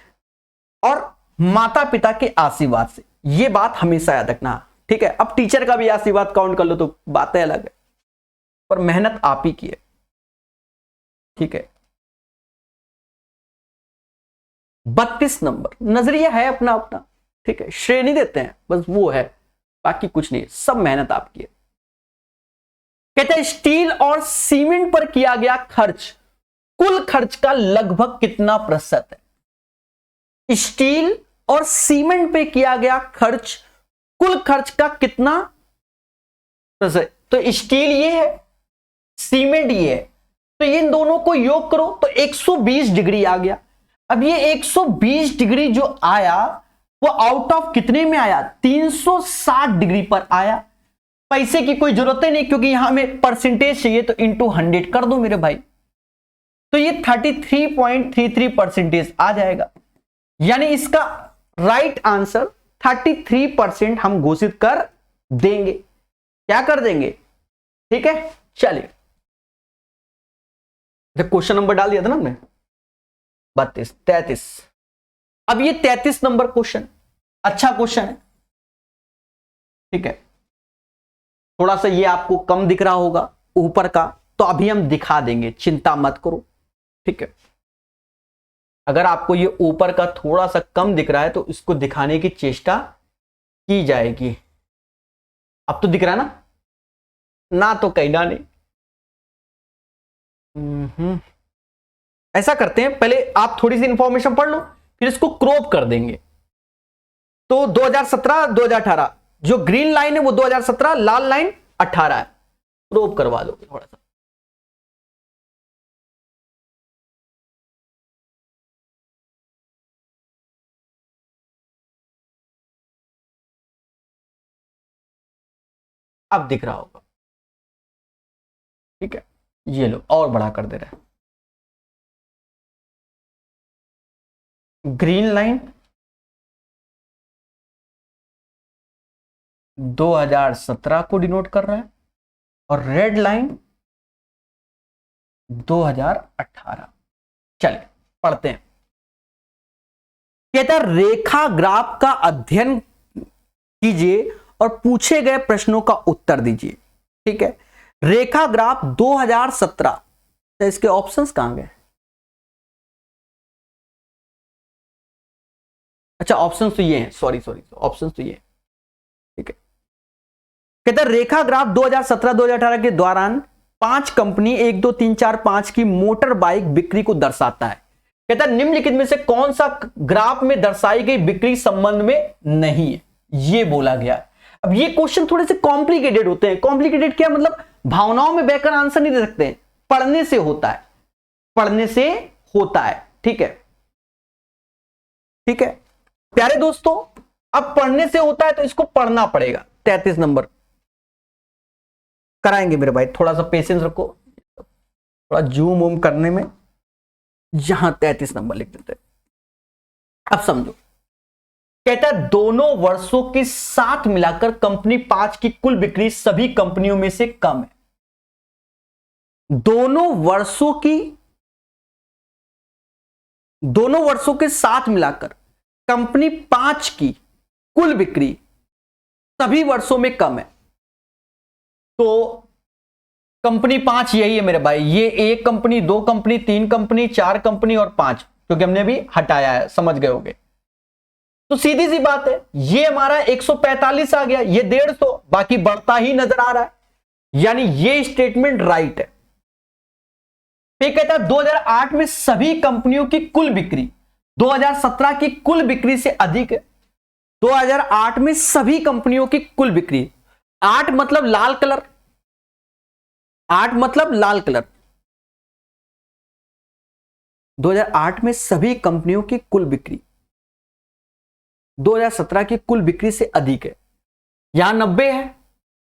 और माता पिता के आशीर्वाद से, ये बात हमेशा याद रखना, ठीक है। अब टीचर का भी आशीर्वाद काउंट कर लो तो बातें अलग है, पर मेहनत आप ही की है, ठीक है। 32 नंबर, नजरिया है अपना अपना, ठीक है, श्रेय नहीं देते हैं, बस वो है, बाकी कुछ नहीं, सब मेहनत आपकी है। कहते हैं स्टील और सीमेंट पर किया गया खर्च कुल खर्च का लगभग कितना प्रतिशत है? स्टील और सीमेंट पे किया गया खर्च कुल खर्च का कितना प्रतिशत? तो स्टील ये है, सीमेंट ये है, तो इन दोनों को योग करो तो 120 डिग्री आ गया। अब ये 120 डिग्री जो आया वो आउट ऑफ कितने में आया? 360 डिग्री पर आया। पैसे की कोई जरूरत ही नहीं, क्योंकि यहां हमें परसेंटेज चाहिए, तो इंटू 100 कर दो मेरे भाई, तो ये 33.33% आ जाएगा। यानी इसका राइट आंसर 33% हम घोषित कर देंगे। क्या कर देंगे? ठीक है, चलिए क्वेश्चन नंबर डाल दिया था ना हमने, 32, 33। अब ये 33 नंबर क्वेश्चन अच्छा क्वेश्चन है, ठीक है। थोड़ा सा ये आपको कम दिख रहा होगा ऊपर का, तो अभी हम दिखा देंगे, चिंता मत करो, ठीक है। अगर आपको ये ऊपर का थोड़ा सा कम दिख रहा है तो इसको दिखाने की चेष्टा की जाएगी। अब तो दिख रहा है ना तो कहना नहीं। ऐसा करते हैं, पहले आप थोड़ी सी इंफॉर्मेशन पढ़ लो, फिर इसको क्रॉप कर देंगे। तो 2017 2018 जो ग्रीन लाइन है वो 2017, लाल लाइन 18 है, क्रॉप करवा दो थोड़ा सा। अब दिख रहा होगा, ठीक है। ये लो और बड़ा कर दे रहे हैं। ग्रीन लाइन 2017 को डिनोट कर रहा है और रेड लाइन 2018। चलिए पढ़ते हैं। कहता रेखा ग्राफ का अध्ययन कीजिए और पूछे गए प्रश्नों का उत्तर दीजिए, ठीक है। रेखा ग्राफ 2017, तो इसके ऑप्शंस कहां गए? अच्छा ऑप्शंस तो ये हैं, सॉरी ऑप्शंस तो ये हैं, ठीक है। कहता रेखा ग्राफ 2017-2018 के दौरान 5 कंपनी 1 2 3 4 5 की मोटर बाइक बिक्री को दर्शाता है। कहता निम्नलिखित में से कौन सा ग्राफ में दर्शाई गई बिक्री संबंध में नहीं है, ये बोला गया। अब ये क्वेश्चन थोड़े से कॉम्प्लिकेटेड होते हैं। कॉम्प्लिकेटेड क्या मतलब? भावनाओं में बहकर आंसर नहीं दे सकते, पढ़ने से होता है, पढ़ने से होता है, ठीक है, ठीक है प्यारे दोस्तों। अब पढ़ने से होता है तो इसको पढ़ना पड़ेगा। 33 नंबर कराएंगे मेरे भाई, थोड़ा सा पेशेंस रखो, थोड़ा जूम वूम करने में। यहां 33 नंबर लिख देते हैं। अब समझो, कहता है दोनों वर्षों के साथ मिलाकर कंपनी 5 की कुल बिक्री सभी कंपनियों में से कम है। दोनों वर्षों के साथ मिलाकर कंपनी 5 की कुल बिक्री सभी वर्षों में कम है। तो कंपनी 5 यही है मेरे भाई, ये 1 कंपनी 2 कंपनी 3 कंपनी 4 कंपनी और 5, क्योंकि हमने भी हटाया है, समझ गए होंगे। तो सीधी सी बात है, ये हमारा 145 आ गया, ये 150, बाकी बढ़ता ही नजर आ रहा है, यानी ये स्टेटमेंट राइट है। फिर कहता है 2008 में सभी कंपनियों की कुल बिक्री 2017 की कुल बिक्री से अधिक है। 2008 में सभी कंपनियों की कुल बिक्री, 8 मतलब लाल कलर, 8 मतलब लाल कलर। 2008 में सभी कंपनियों की कुल बिक्री 2017 की कुल बिक्री से अधिक है। यहां 90 है,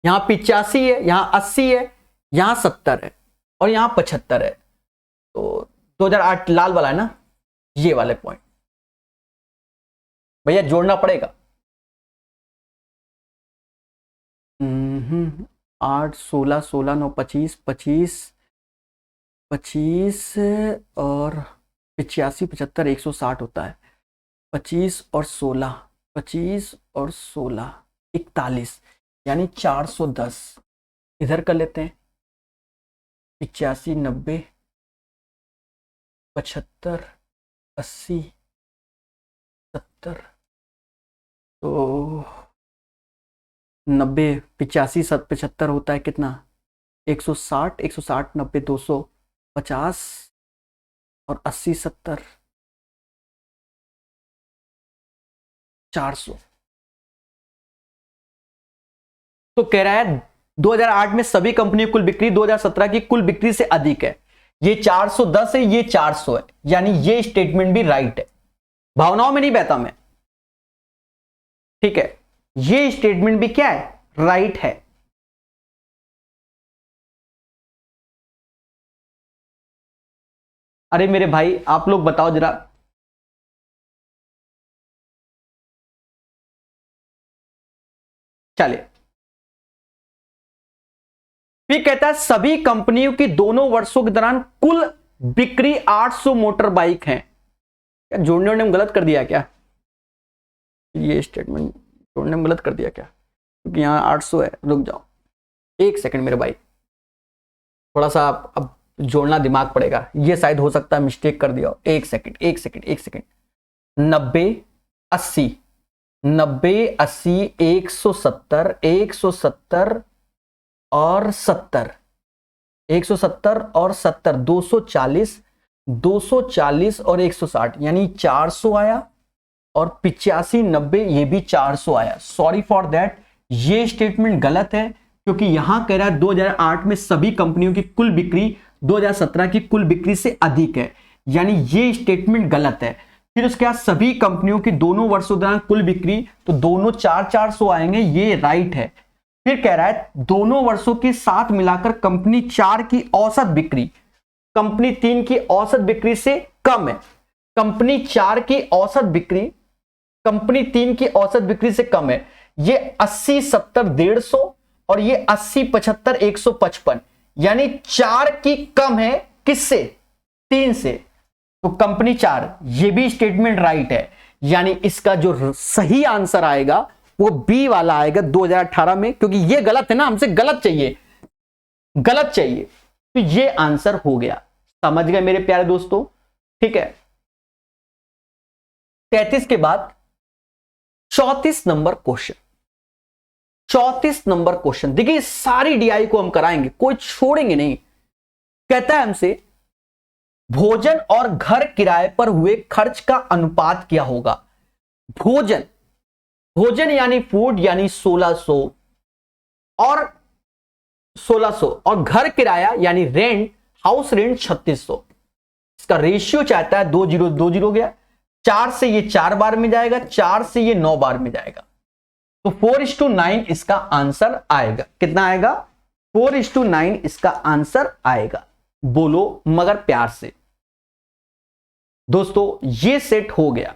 यहां 85 है, यहां 80 है, यहां 70 है और यहां 75 है। तो 2008 लाल वाला है ना, ये वाले पॉइंट भैया जोड़ना पड़ेगा। 8 16 16 9 25 25 25 और 85 75 160 होता है। 25 और 16 25 और 16 41 यानी 410 इधर कर लेते हैं। 85 90 75 80 70 तो 90 85 75 होता है कितना 160 160 90 250 और 80 70 400। तो कह रहा है 2008 में सभी कंपनी की कुल बिक्री 2017 की कुल बिक्री से अधिक है। ये 410 है, ये 400 है, यानी ये स्टेटमेंट भी राइट है। भावनाओं में नहीं बहता मैं, ठीक है। ये स्टेटमेंट भी क्या है, राइट है। अरे मेरे भाई आप लोग बताओ जरा, चलिए। फिर कहता है सभी कंपनियों की दोनों वर्षों के दौरान कुल बिक्री 800 मोटर बाइक हैं। क्या जोड़ने में गलत कर दिया क्या? ये स्टेटमेंट जोड़ने में गलत कर दिया क्या? क्योंकि यहां 800 है। रुक जाओ एक सेकंड मेरे भाई, थोड़ा सा अब जोड़ना दिमाग पड़ेगा। ये शायद हो सकता है मिस्टेक कर दिया। एक सेकंड 90 80 90 80 170 170 और 70 170 और 70 240 240 और 160 यानी 400 आया। और 85 90 ये भी 400 आया। सॉरी फॉर दैट, ये स्टेटमेंट गलत है क्योंकि यहां कह रहा है 2008 में सभी कंपनियों की कुल बिक्री 2017 की कुल बिक्री से अधिक है, यानी ये स्टेटमेंट गलत है। फिर उसके बाद सभी कंपनियों की दोनों वर्षों दौरान कुल बिक्री, तो दोनों 400 आएंगे, ये राइट है। फिर कह रहा है दोनों वर्षों के साथ मिलाकर कंपनी 4 की औसत बिक्री कंपनी 3 की औसत बिक्री से कम है। कंपनी 4 की औसत बिक्री कंपनी 3 की औसत बिक्री से कम है। ये 80 70 150 और ये 80 75 155 यानी 4 की कम है किससे? 3 से। तो कंपनी 4, ये भी स्टेटमेंट राइट है, यानी इसका जो सही आंसर आएगा वो बी वाला आएगा 2018 में, क्योंकि ये गलत है ना, हमसे गलत चाहिए। तो ये आंसर हो गया। समझ गए मेरे प्यारे दोस्तों? ठीक है। 33 के बाद 34 नंबर क्वेश्चन। 34 नंबर क्वेश्चन देखिए, सारी डीआई को हम कराएंगे, कोई छोड़ेंगे नहीं। कहता है हमसे भोजन और घर किराए पर हुए खर्च का अनुपात क्या होगा? भोजन यानी फूड यानी 1600 और घर किराया यानी रेंट, हाउस रेंट 3600। इसका रेशियो चाहता है 2 0 2 0 गया। 4 से ये 4 बार में जाएगा, 4 से ये 9 बार में जाएगा, तो 4:9 इसका आंसर आएगा। कितना आएगा? 4:9 इसका आंसर आएगा। बोलो मगर प्यार से। दोस्तों ये सेट हो गया।